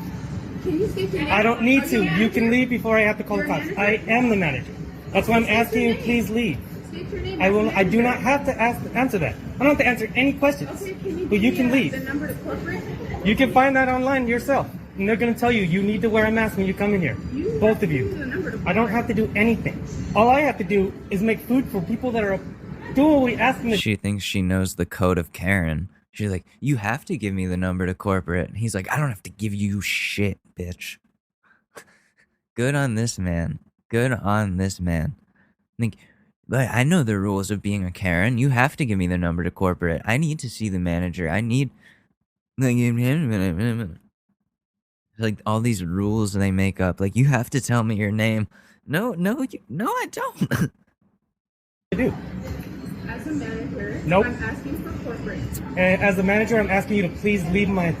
[SPEAKER 6] Can you state your name?
[SPEAKER 8] I don't need
[SPEAKER 6] Are
[SPEAKER 8] to.
[SPEAKER 6] you
[SPEAKER 8] You can
[SPEAKER 6] manager?
[SPEAKER 8] leave before I have to call the
[SPEAKER 6] You're a
[SPEAKER 8] cops.
[SPEAKER 6] manager?
[SPEAKER 8] I am the manager. That's why I'm asking you, please leave.
[SPEAKER 6] State your name.
[SPEAKER 8] I do not have to answer that. I don't have to answer any questions.
[SPEAKER 6] Okay, can you
[SPEAKER 8] But you
[SPEAKER 6] give
[SPEAKER 8] can
[SPEAKER 6] me,
[SPEAKER 8] leave.
[SPEAKER 6] the number to corporate?
[SPEAKER 8] You can find that online yourself. And they're going to tell you you need to wear a mask when you come in here. Both of
[SPEAKER 6] The
[SPEAKER 8] you.
[SPEAKER 6] number to
[SPEAKER 8] I don't have to do anything. All I have to do is make food for people that are doing what we ask them to.
[SPEAKER 1] She thinks she knows the code of Karen. She's like, you have to give me the number to corporate. And he's like, I don't have to give you shit, bitch. Good on this man. Good on this man. Like, but I know the rules of being a Karen. You have to give me the number to corporate. I need to see the manager. I need. Like all these rules they make up. Like you have to tell me your name. No, I don't.
[SPEAKER 8] I do.
[SPEAKER 6] As a manager,
[SPEAKER 8] Nope.
[SPEAKER 6] I'm asking for corporate.
[SPEAKER 8] And as a manager, I'm asking you to please leave my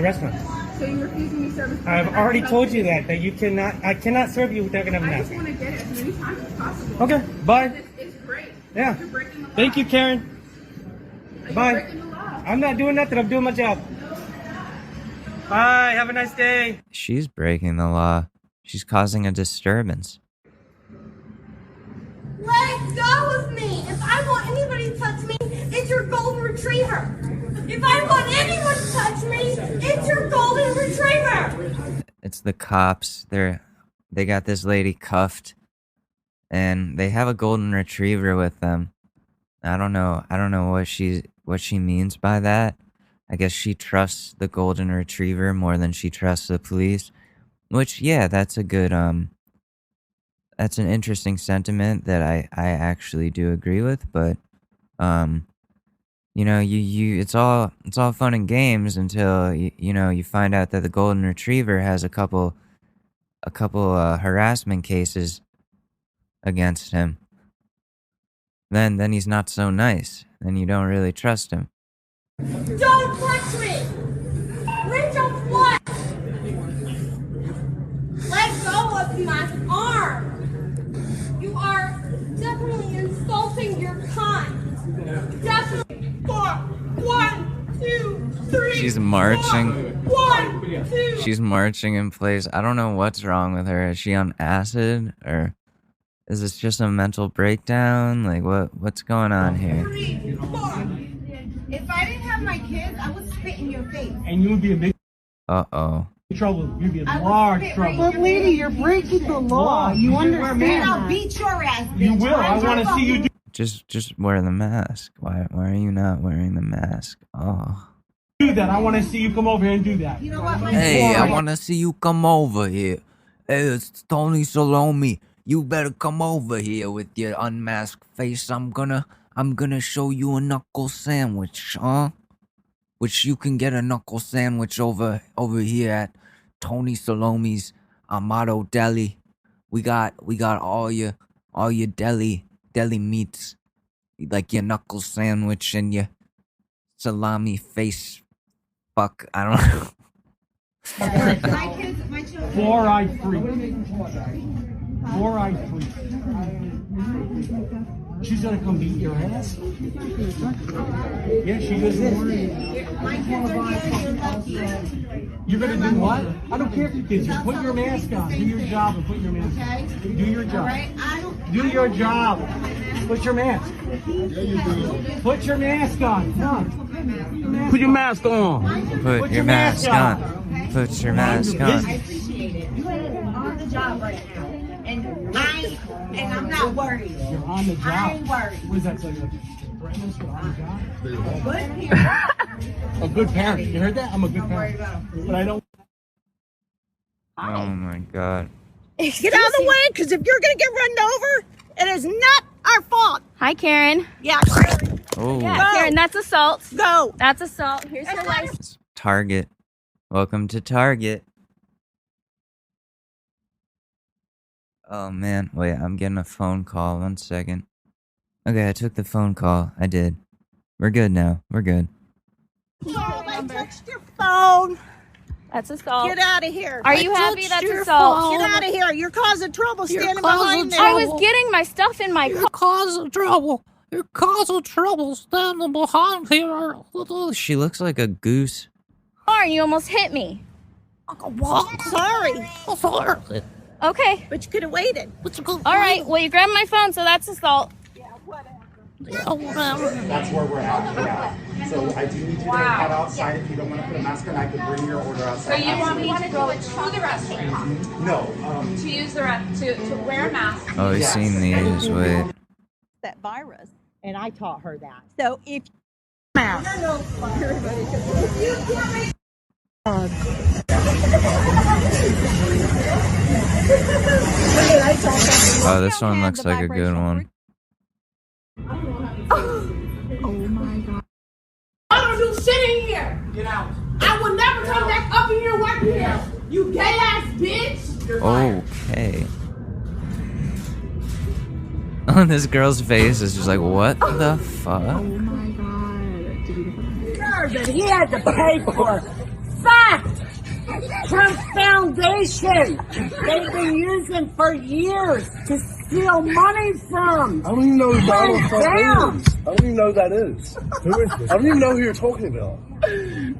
[SPEAKER 8] restaurant.
[SPEAKER 6] So you're refusing me service?
[SPEAKER 8] I've already told you that you cannot. I cannot serve you without having a
[SPEAKER 6] I just
[SPEAKER 8] mask.
[SPEAKER 6] want to get it as many times as possible.
[SPEAKER 8] Okay, bye.
[SPEAKER 6] It's great.
[SPEAKER 8] Yeah.
[SPEAKER 6] You're breaking the law.
[SPEAKER 8] Thank you, Karen.
[SPEAKER 6] You're
[SPEAKER 8] Bye.
[SPEAKER 6] breaking the law.
[SPEAKER 8] I'm not doing nothing. I'm doing my job. Bye. Have a nice day.
[SPEAKER 1] She's breaking the law. She's causing a disturbance.
[SPEAKER 9] Let go of me! If I want anybody to touch me, it's your golden retriever! If I want anyone to touch me, it's your golden retriever!
[SPEAKER 1] It's the cops. They got this lady cuffed, and they have a golden retriever with them. I don't know what she means by that. I guess she trusts the golden retriever more than she trusts the police. Which, yeah, that's a good that's an interesting sentiment that I actually do agree with, but you know, it's all fun and games until you find out that the golden retriever has a couple harassment cases against him. Then he's not so nice. Then you don't really trust him.
[SPEAKER 9] Don't touch me! Grinch of what? Let go of my arm! You are definitely insulting your kind. Definitely. 4, 1, 2, 3.
[SPEAKER 1] She's marching.
[SPEAKER 9] 1, 2.
[SPEAKER 1] She's marching in place. I don't know what's wrong with her. Is she on acid, or is this just a mental breakdown? Like what's going on here?
[SPEAKER 9] 3, 4. If I didn't have my kids, I would spit in your face.
[SPEAKER 8] And you would be in big
[SPEAKER 1] Uh-oh.
[SPEAKER 8] trouble. You'd be in
[SPEAKER 9] I would
[SPEAKER 8] large
[SPEAKER 9] spit
[SPEAKER 8] trouble.
[SPEAKER 9] right in your face.
[SPEAKER 10] You're breaking the law. You understand
[SPEAKER 9] And I'll
[SPEAKER 10] that.
[SPEAKER 9] beat your ass, bitch.
[SPEAKER 8] You will. I want to see you do.
[SPEAKER 1] Just wear the mask. Why are you not wearing the mask? Oh.
[SPEAKER 8] Do that. I want to see you come over here and do that.
[SPEAKER 9] You know what?
[SPEAKER 1] Hey, I want to see you come over here. Hey, it's Tony Salome. You better come over here with your unmasked face. I'm gonna show you a knuckle sandwich, huh? Which you can get a knuckle sandwich over here at Tony Salome's Amato Deli. We got all your deli meats, like your knuckle sandwich and your salami face. Fuck, I don't know.
[SPEAKER 9] My kids, my children.
[SPEAKER 8] Fluoride free. Fluoride free. She's gonna come beat your ass. Yeah, she is.
[SPEAKER 9] My kids are here. You're lucky.
[SPEAKER 8] You're gonna do what? I don't care if you kids. Just put your mask on. Do your job and put your mask on. Do your job.
[SPEAKER 9] Right? I don't.
[SPEAKER 8] Do your job. Put your mask. Put your mask on. Come on. Put your mask on.
[SPEAKER 1] Put your mask on. Put your mask on.
[SPEAKER 9] I appreciate it. You are on the job right now, and I'm not worried.
[SPEAKER 8] You're on the job.
[SPEAKER 9] I ain't worried.
[SPEAKER 8] What is that? Like a threatness? You're on the job?
[SPEAKER 9] Good parent.
[SPEAKER 8] A good parent. You heard that? I'm a good parent. But I don't.
[SPEAKER 1] Oh my god.
[SPEAKER 10] Get out of the way, because if you're going to get run over, it is not our fault.
[SPEAKER 11] Hi, Karen.
[SPEAKER 10] Yeah,
[SPEAKER 1] Oh,
[SPEAKER 11] Yeah, Karen, that's assault.
[SPEAKER 10] go.
[SPEAKER 11] That's assault. Here's your license.
[SPEAKER 1] it's Target. Welcome to Target. Oh man, wait, I'm getting a phone call. 1 second. Okay, I took the phone call. I did. We're good now. We're good.
[SPEAKER 10] Oh, I touched your phone.
[SPEAKER 11] That's assault.
[SPEAKER 10] Get out of here.
[SPEAKER 11] Are you
[SPEAKER 10] I
[SPEAKER 11] happy
[SPEAKER 10] touched
[SPEAKER 11] that's
[SPEAKER 10] your
[SPEAKER 11] assault?
[SPEAKER 10] phone. Get out of here. You're causing trouble standing behind me.
[SPEAKER 11] I was getting my stuff in my car.
[SPEAKER 3] Causing trouble. You're causing trouble standing behind here.
[SPEAKER 1] She looks like a goose.
[SPEAKER 11] And you almost hit me.
[SPEAKER 10] Sorry,
[SPEAKER 3] Sorry.
[SPEAKER 11] Okay.
[SPEAKER 10] but you could have waited.
[SPEAKER 11] All right. Well, you grabbed my phone, so that's assault.
[SPEAKER 3] Yeah, whatever.
[SPEAKER 12] That's where we're at now. So I do need you to head outside if you don't want to put a mask on. I can bring your order outside.
[SPEAKER 6] So you want me to go to the restaurant
[SPEAKER 12] No.
[SPEAKER 6] to use the to wear a mask?
[SPEAKER 1] Oh, he's seen these. Wait.
[SPEAKER 10] That virus, and I taught her that. So if
[SPEAKER 1] Oh, this one looks like a good one.
[SPEAKER 9] I don't do shit in here.
[SPEAKER 12] Get out.
[SPEAKER 10] I will never come back up in your work here. You gay ass bitch. You're fired.
[SPEAKER 1] Okay. On this girl's face is just like, what the fuck?
[SPEAKER 10] Oh my god. Sure, that he had to pay for. Fact! Trump Foundation! They've been using for years to steal money from.
[SPEAKER 13] I don't even know who Donald Trump
[SPEAKER 10] Down.
[SPEAKER 13] is. I don't even know who that is. Who is this? I don't even know who you're talking about.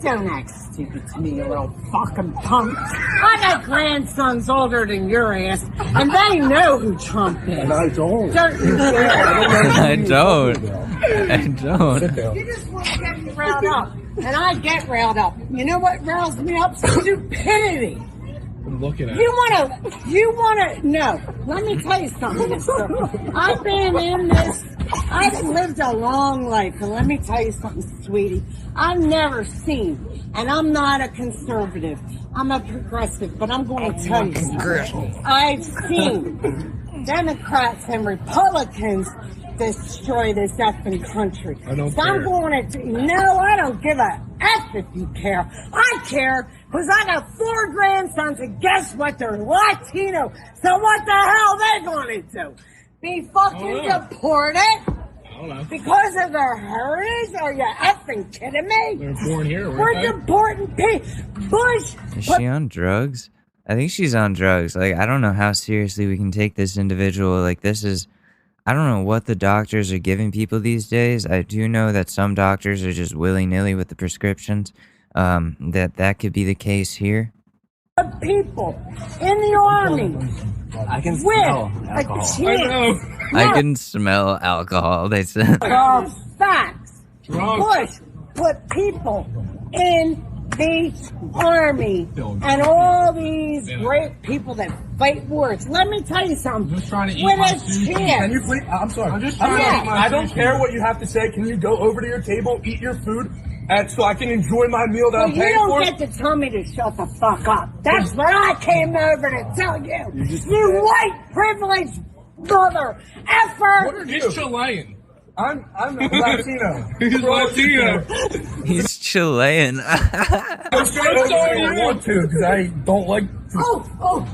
[SPEAKER 10] Don't act stupid to me, you little fucking punk. I got grandsons older than your ass, and they know who Trump is.
[SPEAKER 13] And I don't.
[SPEAKER 10] Don't you
[SPEAKER 1] I don't. I don't.
[SPEAKER 10] You just want to get me riled up, and I get riled up. You know what riles me up? Stupidity.
[SPEAKER 13] I'm looking at
[SPEAKER 10] You wanna, no. Let me tell you something, mister. I've been in this, I've lived a long life, and let me tell you something, sweetie. I've never seen, and I'm not a conservative, I'm a progressive, but I'm going to tell you something. I've seen Democrats and Republicans destroy this effing country.
[SPEAKER 13] I don't
[SPEAKER 10] so I'm
[SPEAKER 13] care.
[SPEAKER 10] going to, no, I don't give a F if you care. I care because I got 4 grandsons, and guess what? They're Latino. So what the hell they going to do? Be fucking deported? Because of their heritage? Are you effing kidding me?
[SPEAKER 13] They're born here,
[SPEAKER 10] We're deporting people. Bush.
[SPEAKER 1] Is she on drugs? I think she's on drugs. Like, I don't know how seriously we can take this individual. Like, this is... I don't know what the doctors are giving people these days. I do know that some doctors are just willy-nilly with the prescriptions. That could be the case here.
[SPEAKER 10] People in the army.
[SPEAKER 13] I can
[SPEAKER 10] smell
[SPEAKER 13] alcohol.
[SPEAKER 1] I can smell alcohol, they said.
[SPEAKER 10] Facts. Bush put people in the army and all these great people that fight wars. Let me tell you something.
[SPEAKER 13] I'm just trying to eat
[SPEAKER 10] With
[SPEAKER 13] my
[SPEAKER 10] a
[SPEAKER 13] sushi.
[SPEAKER 10] chance.
[SPEAKER 13] Can you please? I'm sorry. I'm just
[SPEAKER 10] trying to eat my
[SPEAKER 13] I don't care what you have to say. Can you go over to your table, eat your food, and so I can enjoy my meal that
[SPEAKER 10] Well,
[SPEAKER 13] I'm
[SPEAKER 10] you
[SPEAKER 13] paying
[SPEAKER 10] don't
[SPEAKER 13] for?
[SPEAKER 10] get to tell me to shut the fuck up. That's what I came over to tell you. You white privileged mother effer.
[SPEAKER 13] What are you? He's Chilean. I'm Latino. He's Latino.
[SPEAKER 1] He's Chilean.
[SPEAKER 13] I'm sorry I want to because I don't like.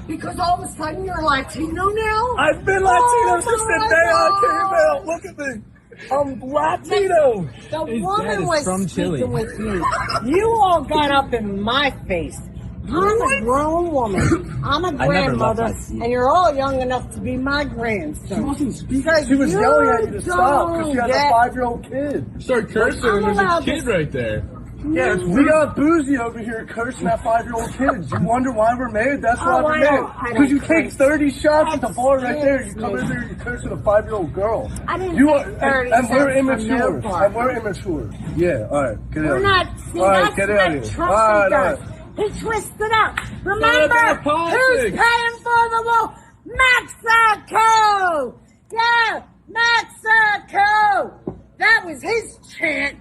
[SPEAKER 10] Because all of a sudden you're Latino now?
[SPEAKER 13] I've been Latino since the day I came out. Look at me. I'm Latino.
[SPEAKER 10] The woman was speaking with me. You all got up in my face. I'm a grown woman. I'm a grandmother, and you're all young enough to be my grandson.
[SPEAKER 13] She wasn't speaking. She was yelling at you to stop because she has a 5-year-old kid. Start cursing and there's a kid right there. Yeah, we got boozy over here cursing at 5-year-old kids. You wonder why we're mad? That's why we're mad. Because you take 30 shots at the bar right there. You come over here and you curse at a 5-year-old girl.
[SPEAKER 10] I didn't
[SPEAKER 13] You
[SPEAKER 10] take
[SPEAKER 13] are,
[SPEAKER 10] 30
[SPEAKER 13] and we're
[SPEAKER 10] shots from
[SPEAKER 13] immature.
[SPEAKER 10] no bar.
[SPEAKER 13] And we're immature. Yeah, alright, get out.
[SPEAKER 10] We're not. See,
[SPEAKER 13] All right,
[SPEAKER 10] that's
[SPEAKER 13] get out
[SPEAKER 10] what
[SPEAKER 13] of here.
[SPEAKER 10] Trump
[SPEAKER 13] All right,
[SPEAKER 10] does.
[SPEAKER 13] all right.
[SPEAKER 10] He twisted up. Remember, who's paying for the wall? Mexico! Yeah, Mexico! That was his chant.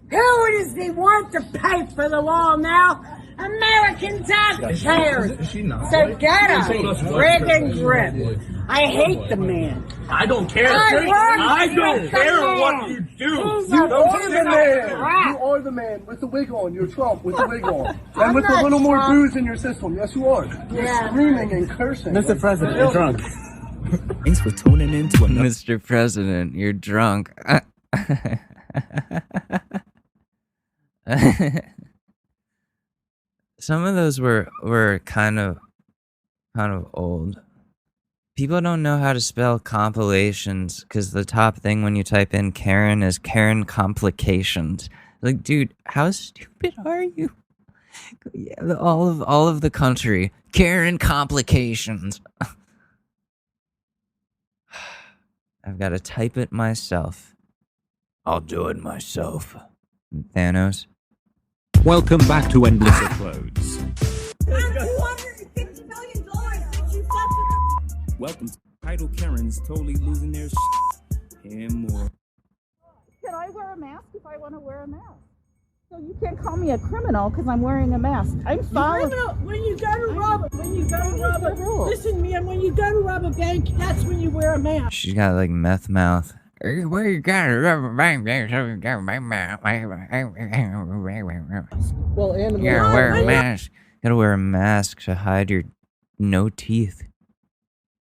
[SPEAKER 10] Who does he want to pay for the wall now? American taxpayers.
[SPEAKER 13] Is she not?
[SPEAKER 10] So get a friggin' grip. I hate the man.
[SPEAKER 13] I don't care.
[SPEAKER 10] I
[SPEAKER 13] don't care what you do.
[SPEAKER 10] He's
[SPEAKER 13] You
[SPEAKER 10] a
[SPEAKER 13] are the man.
[SPEAKER 10] crap.
[SPEAKER 13] You are the man with the wig on. You're Trump with the wig on.
[SPEAKER 10] I'm
[SPEAKER 13] And with a
[SPEAKER 10] not
[SPEAKER 13] little more
[SPEAKER 10] Trump.
[SPEAKER 13] booze in your system. Yes, you are. You're
[SPEAKER 10] Yeah.
[SPEAKER 13] screaming and cursing.
[SPEAKER 5] Mr. President, you're drunk.
[SPEAKER 2] Thanks for tuning in to another.
[SPEAKER 1] Mr. President, you're drunk. Some of those were kind of old. People don't know how to spell compilations because the top thing when you type in Karen is Karen complications. Like, dude, how stupid are you? Yeah, all of the country, Karen complications. I've got to type it myself. I'll do it myself. Thanos.
[SPEAKER 4] Welcome back to Endless Uploads.
[SPEAKER 9] $250 million that you fucking.
[SPEAKER 5] Welcome to Title Karens totally losing their shit and more.
[SPEAKER 14] Can I wear a mask if I want to wear a mask? So you can't call me a criminal because I'm wearing a mask. I'm following.
[SPEAKER 10] When you go to rob listen, man, when you go to rob a bank, that's when you wear a mask.
[SPEAKER 1] She's got like meth mouth. Where you got a rubber band?
[SPEAKER 15] Well, and
[SPEAKER 1] You gotta wear a mask. Gotta wear a mask to hide your no teeth.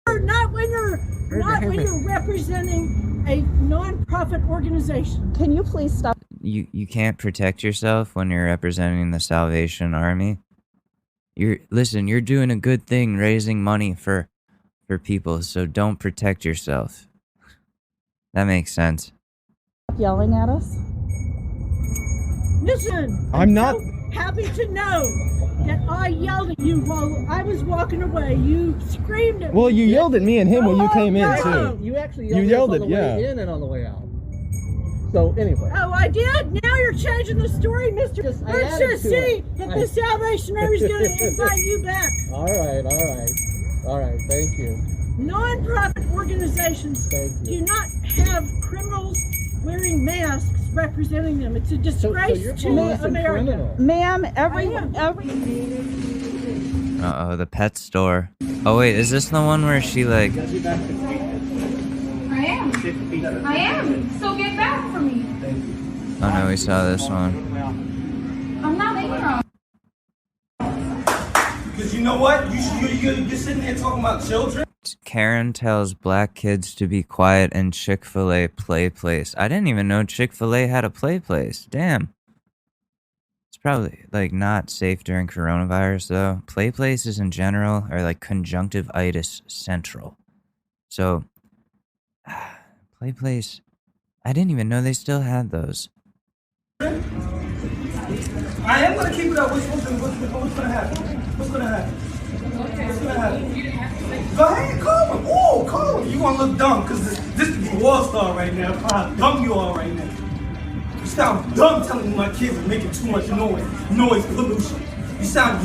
[SPEAKER 10] Not when you're representing a non-profit organization.
[SPEAKER 14] Can you please stop?
[SPEAKER 1] You can't protect yourself when you're representing the Salvation Army. You're doing a good thing raising money for people, so don't protect yourself. That makes sense.
[SPEAKER 14] Yelling at us?
[SPEAKER 10] Listen,
[SPEAKER 15] I'm not.
[SPEAKER 10] so happy to know that I yelled at you while I was walking away. You screamed at me.
[SPEAKER 15] Well, you yelled at me and him when you came in
[SPEAKER 10] no.
[SPEAKER 15] too.
[SPEAKER 8] You actually
[SPEAKER 15] You
[SPEAKER 8] yelled
[SPEAKER 15] yelled
[SPEAKER 8] at us on
[SPEAKER 15] it,
[SPEAKER 8] the
[SPEAKER 15] yeah.
[SPEAKER 8] way in and on the way out. So anyway.
[SPEAKER 10] Oh, I did? Now you're changing the story, mister.
[SPEAKER 8] Just- I
[SPEAKER 10] Let's
[SPEAKER 8] added
[SPEAKER 10] just
[SPEAKER 8] to
[SPEAKER 10] see
[SPEAKER 8] it.
[SPEAKER 10] if the Salvation Army's going to invite you back.
[SPEAKER 8] All right. Thank you.
[SPEAKER 10] Non-profit organizations do not have criminals wearing masks representing them. It's a disgrace
[SPEAKER 8] you're
[SPEAKER 10] to
[SPEAKER 8] calling us a
[SPEAKER 10] America.
[SPEAKER 8] criminal.
[SPEAKER 14] Ma'am, every
[SPEAKER 1] Uh-oh, the pet store. Oh wait, is this the one where she like...
[SPEAKER 9] I am. So get back from me.
[SPEAKER 1] Oh no, we saw this one.
[SPEAKER 9] I'm not making wrong.
[SPEAKER 16] Because you know what? You're sitting there talking about children.
[SPEAKER 1] Karen tells black kids to be quiet in Chick-fil-A play place. I didn't even know Chick-fil-A had a play place. Damn. It's probably like not safe during coronavirus though. Play places in general are like conjunctivitis central. So, play place. I didn't even know they still had those.
[SPEAKER 16] I am going to keep it up. What's going to happen? What's going to happen? What's going to happen? Go ahead, call him. Oh, call him. You want to look dumb because this is the Wall Star right now. How dumb you are right now. You sound dumb telling me my kids are making too much noise pollution. You sound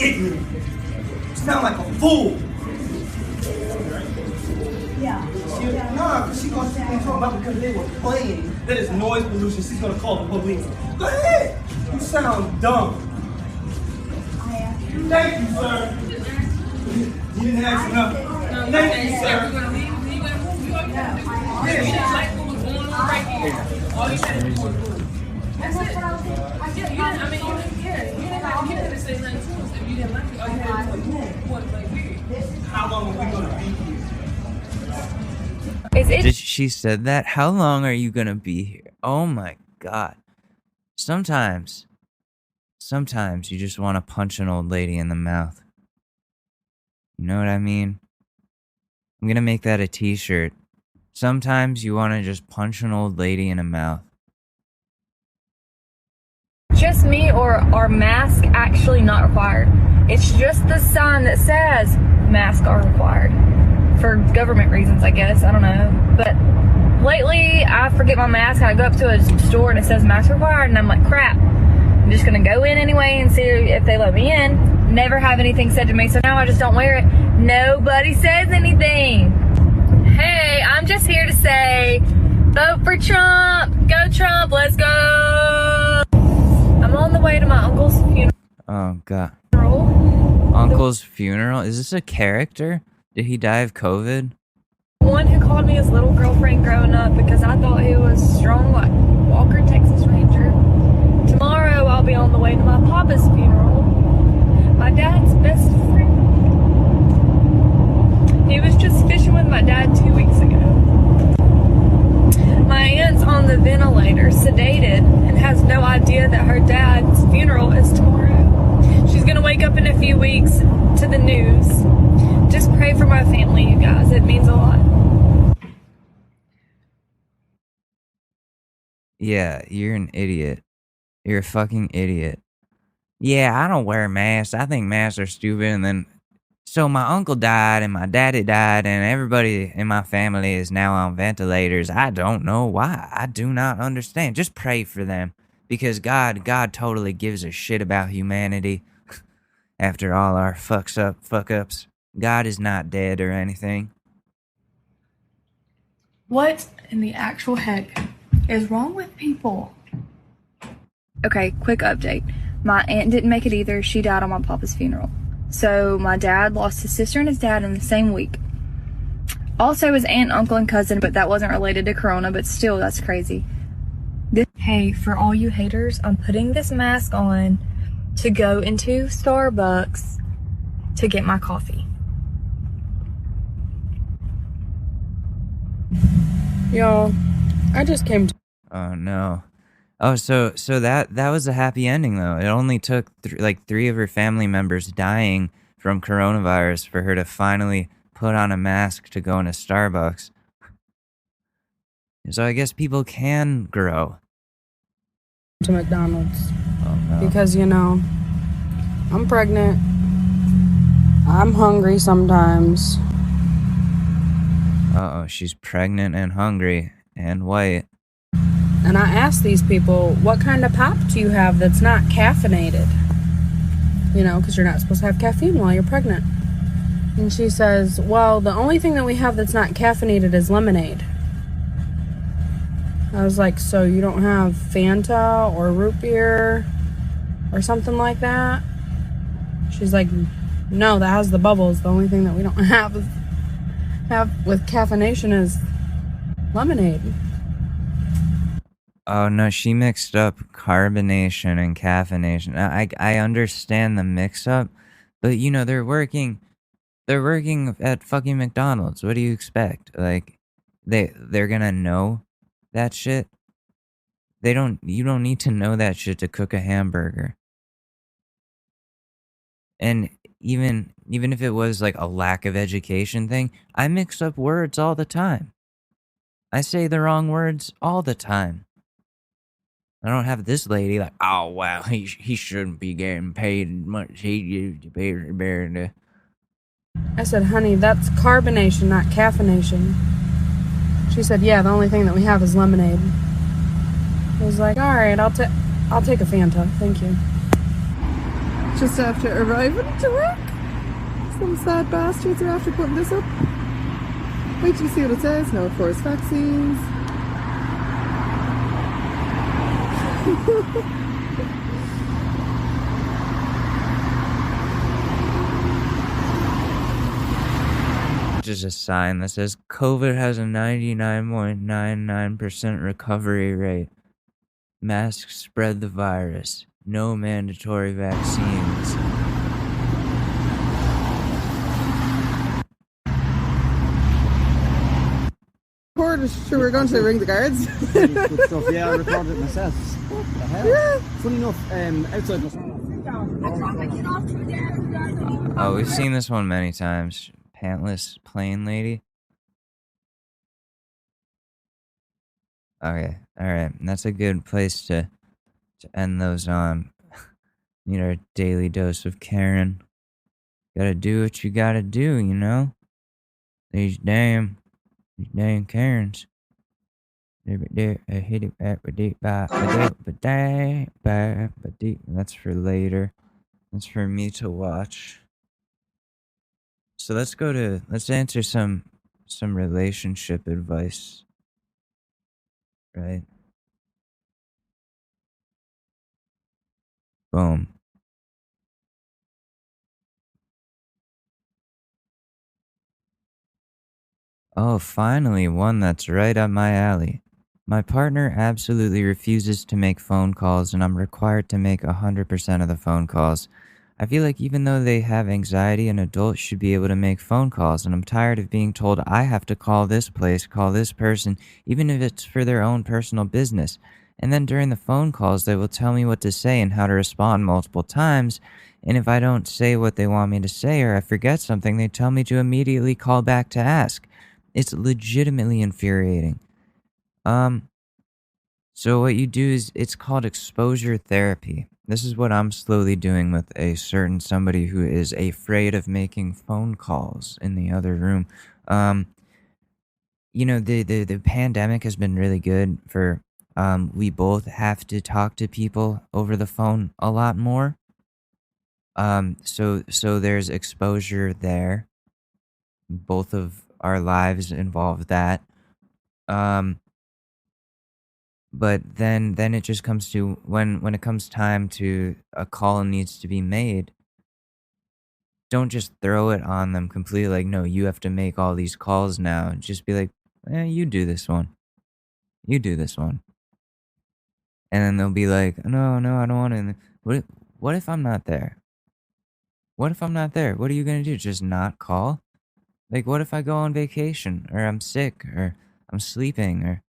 [SPEAKER 16] ignorant. You sound like a fool.
[SPEAKER 9] Yeah.
[SPEAKER 16] Nah, because she's going to talk about because they were playing that is noise pollution. She's going to call the police. Go ahead. You sound dumb. Thank you, sir. You didn't ask enough. Thank you, sir. How long are we going to be here?
[SPEAKER 1] Did she said that? How long are you gonna be here? Oh my god. Sometimes you just want to punch an old lady in the mouth. You know what I mean? I'm gonna make that a t-shirt. Sometimes you want to just punch an old lady in the mouth.
[SPEAKER 11] Just me, or are masks actually not required? It's just the sign that says masks are required. For government reasons, I guess. I don't know. But lately, I forget my mask. I go up to a store and it says mask required, and I'm like, crap. I'm just going to go in anyway and see if they let me in. Never have anything said to me, so now I just don't wear it. Nobody says anything. Hey, I'm just here to say, vote for Trump. Go Trump. Let's go. I'm on the way to my uncle's funeral.
[SPEAKER 1] Oh god. Uncle's funeral? Is this a character? Did he die of COVID?
[SPEAKER 11] One who called me his little girlfriend growing up because I thought he was strong like Walker, Texas Ranger. Tomorrow I'll be on the way to my papa's funeral. My dad's best friend. He was just fishing with my dad 2 weeks ago. My aunt's on the ventilator, sedated, and has no idea that her dad's funeral is tomorrow. She's gonna wake up in a few weeks to the news. Just pray for my family, you guys. It means a lot.
[SPEAKER 1] Yeah, you're an idiot. You're a fucking idiot. Yeah, I don't wear masks. I think masks are stupid. And then, so my uncle died and my daddy died and everybody in my family is now on ventilators. I don't know why. I do not understand. Just pray for them. Because God totally gives a shit about humanity. After all our fuck ups. God is not dead or anything.
[SPEAKER 11] What in the actual heck is wrong with people? Okay, quick update. My aunt didn't make it either. She died on my papa's funeral. So my dad lost his sister and his dad in the same week. Also his aunt, uncle, and cousin, but that wasn't related to Corona, but still, that's crazy. Hey, for all you haters, I'm putting this mask on to go into Starbucks to get my coffee.
[SPEAKER 17] Y'all, I just came to...
[SPEAKER 1] Oh no. Oh, so that was a happy ending though. It only took like 3 of her family members dying from coronavirus for her to finally put on a mask to go into Starbucks. So I guess people can grow.
[SPEAKER 17] To McDonald's.
[SPEAKER 1] Oh no.
[SPEAKER 17] Because, you know, I'm pregnant. I'm hungry sometimes.
[SPEAKER 1] Uh-oh, she's pregnant and hungry and white.
[SPEAKER 17] And I asked these people, what kind of pop do you have that's not caffeinated? You know, because you're not supposed to have caffeine while you're pregnant. And she says, well, the only thing that we have that's not caffeinated is lemonade. I was like, so you don't have Fanta or root beer or something like that? She's like, no, that has the bubbles. The only thing that we don't have with caffeination is lemonade.
[SPEAKER 1] Oh no, she mixed up carbonation and caffeination. I understand the mix up, but you know, they're working at fucking McDonald's. What do you expect? Like they're gonna know that shit? You don't need to know that shit to cook a hamburger. And even if it was like a lack of education thing, I mix up words all the time. I say the wrong words all the time. I don't have this lady like, oh wow, he shouldn't be getting paid as much. He used to be.
[SPEAKER 17] I said, honey, that's carbonation, not caffeination. She said, yeah, the only thing that we have is lemonade. I was like, all right, I'll take a Fanta, thank you.
[SPEAKER 18] Just after arriving to work, some sad bastards are after putting this up. Wait till you see what it says. No forced vaccines.
[SPEAKER 1] Just a sign that says COVID has a 99.99% recovery rate. Masks spread the virus. No mandatory vaccines.
[SPEAKER 18] Sure, we're going to ring the guards.
[SPEAKER 19] Good stuff. Yeah, I recorded it myself. What the hell? Yeah. Funny enough, outside.
[SPEAKER 1] Oh, we've seen this one many times. Pantless plane lady. Okay, alright. That's a good place to end those on. Need our daily dose of Karen. Gotta do what you gotta do, you know? These damn Karens. That's for later. That's for me to watch. So let's answer some relationship advice. Right? Boom. Oh, finally one that's right up my alley. My partner absolutely refuses to make phone calls, and I'm required to make 100% of the phone calls. I feel like even though they have anxiety, an adult should be able to make phone calls, and I'm tired of being told I have to call this place, call this person, even if it's for their own personal business. And then during the phone calls, they will tell me what to say and how to respond multiple times, and if I don't say what they want me to say or I forget something, they tell me to immediately call back to ask. It's legitimately infuriating. So what you do is, it's called exposure therapy. This is what I'm slowly doing with a certain somebody who is afraid of making phone calls in the other room. You know, the pandemic has been really good for, we both have to talk to people over the phone a lot more. So there's exposure there. Both of our lives involve that. But then it just comes to when it comes time to a call needs to be made, don't just throw it on them completely like, no, you have to make all these calls now. Just be like, you do this one. You do this one. And then they'll be like, no, I don't want to. What if I'm not there? What if I'm not there? What are you going to do? Just not call? Like, what if I go on vacation, or I'm sick, or I'm sleeping, or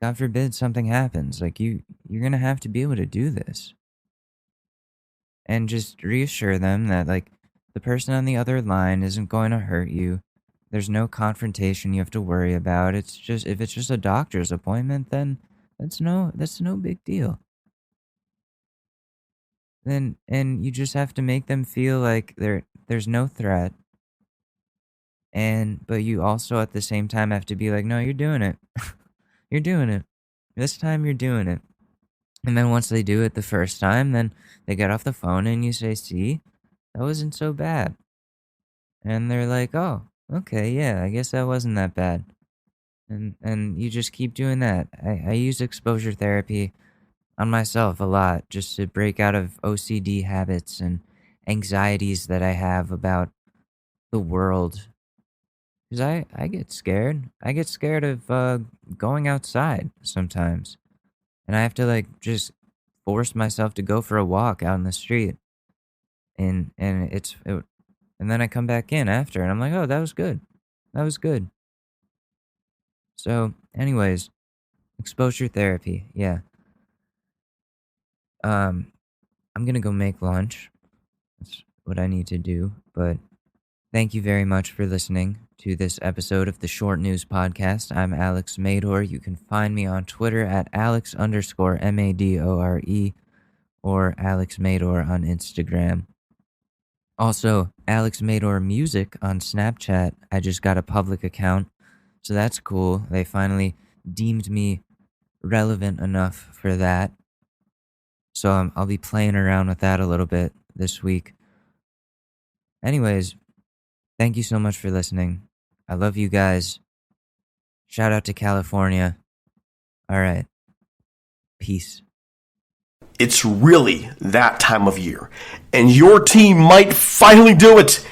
[SPEAKER 1] God forbid something happens? Like, you're going to have to be able to do this. And just reassure them that, like, the person on the other line isn't going to hurt you. There's no confrontation you have to worry about. It's just, if it's just a doctor's appointment, then that's no big deal. And you just have to make them feel like there's no threat. But you also at the same time have to be like, no, you're doing it. You're doing it. This time you're doing it. And then once they do it the first time, then they get off the phone and you say, see, that wasn't so bad. And they're like, oh, okay, yeah, I guess that wasn't that bad. And you just keep doing that. I use exposure therapy on myself a lot just to break out of OCD habits and anxieties that I have about the world. Because I get scared. I get scared of going outside sometimes. And I have to, like, just force myself to go for a walk out in the street. And then I come back in after, and I'm like, oh, that was good. That was good. So, anyways, exposure therapy, yeah. I'm gonna go make lunch. That's what I need to do. But thank you very much for listening to this episode of the Short News Podcast. I'm Alex Mador. You can find me on Twitter at Alex_Madore or Alex Mador on Instagram. Also, Alex Mador Music on Snapchat. I just got a public account, so that's cool. They finally deemed me relevant enough for that. So I'll be playing around with that a little bit this week. Anyways, thank you so much for listening. I love you guys. Shout out to California. All right. Peace.
[SPEAKER 20] It's really that time of year, and your team might finally do it.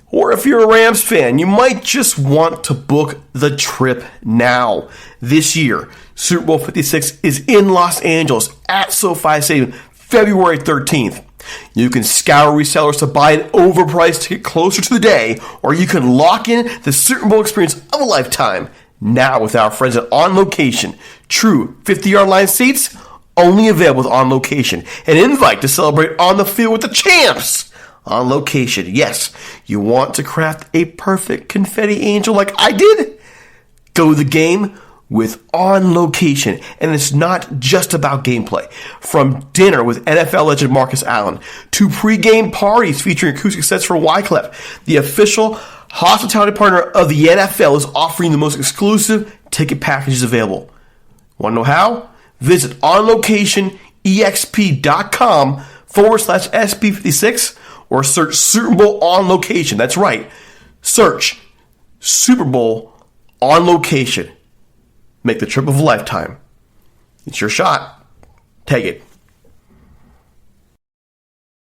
[SPEAKER 20] Or if you're a Rams fan, you might just want to book the trip now. This year, Super Bowl 56 is in Los Angeles at SoFi Stadium, February 13th. You can scour resellers to buy an overpriced ticket closer to the day, or you can lock in the Super Bowl experience of a lifetime now with our friends at On Location. True 50-yard line seats, only available with On Location. An invite to celebrate on the field with the champs. On Location, yes, you want to craft a perfect confetti angel like I did? Go to the game with On Location, and it's not just about gameplay. From dinner with NFL legend Marcus Allen to pre-game parties featuring acoustic sets for Wyclef, the official hospitality partner of the NFL is offering the most exclusive ticket packages available. Want to know how? Visit onlocationexp.com/SB56 or search Super Bowl On Location. That's right. Search Super Bowl On Location. Make the trip of a lifetime. It's your shot. Take it.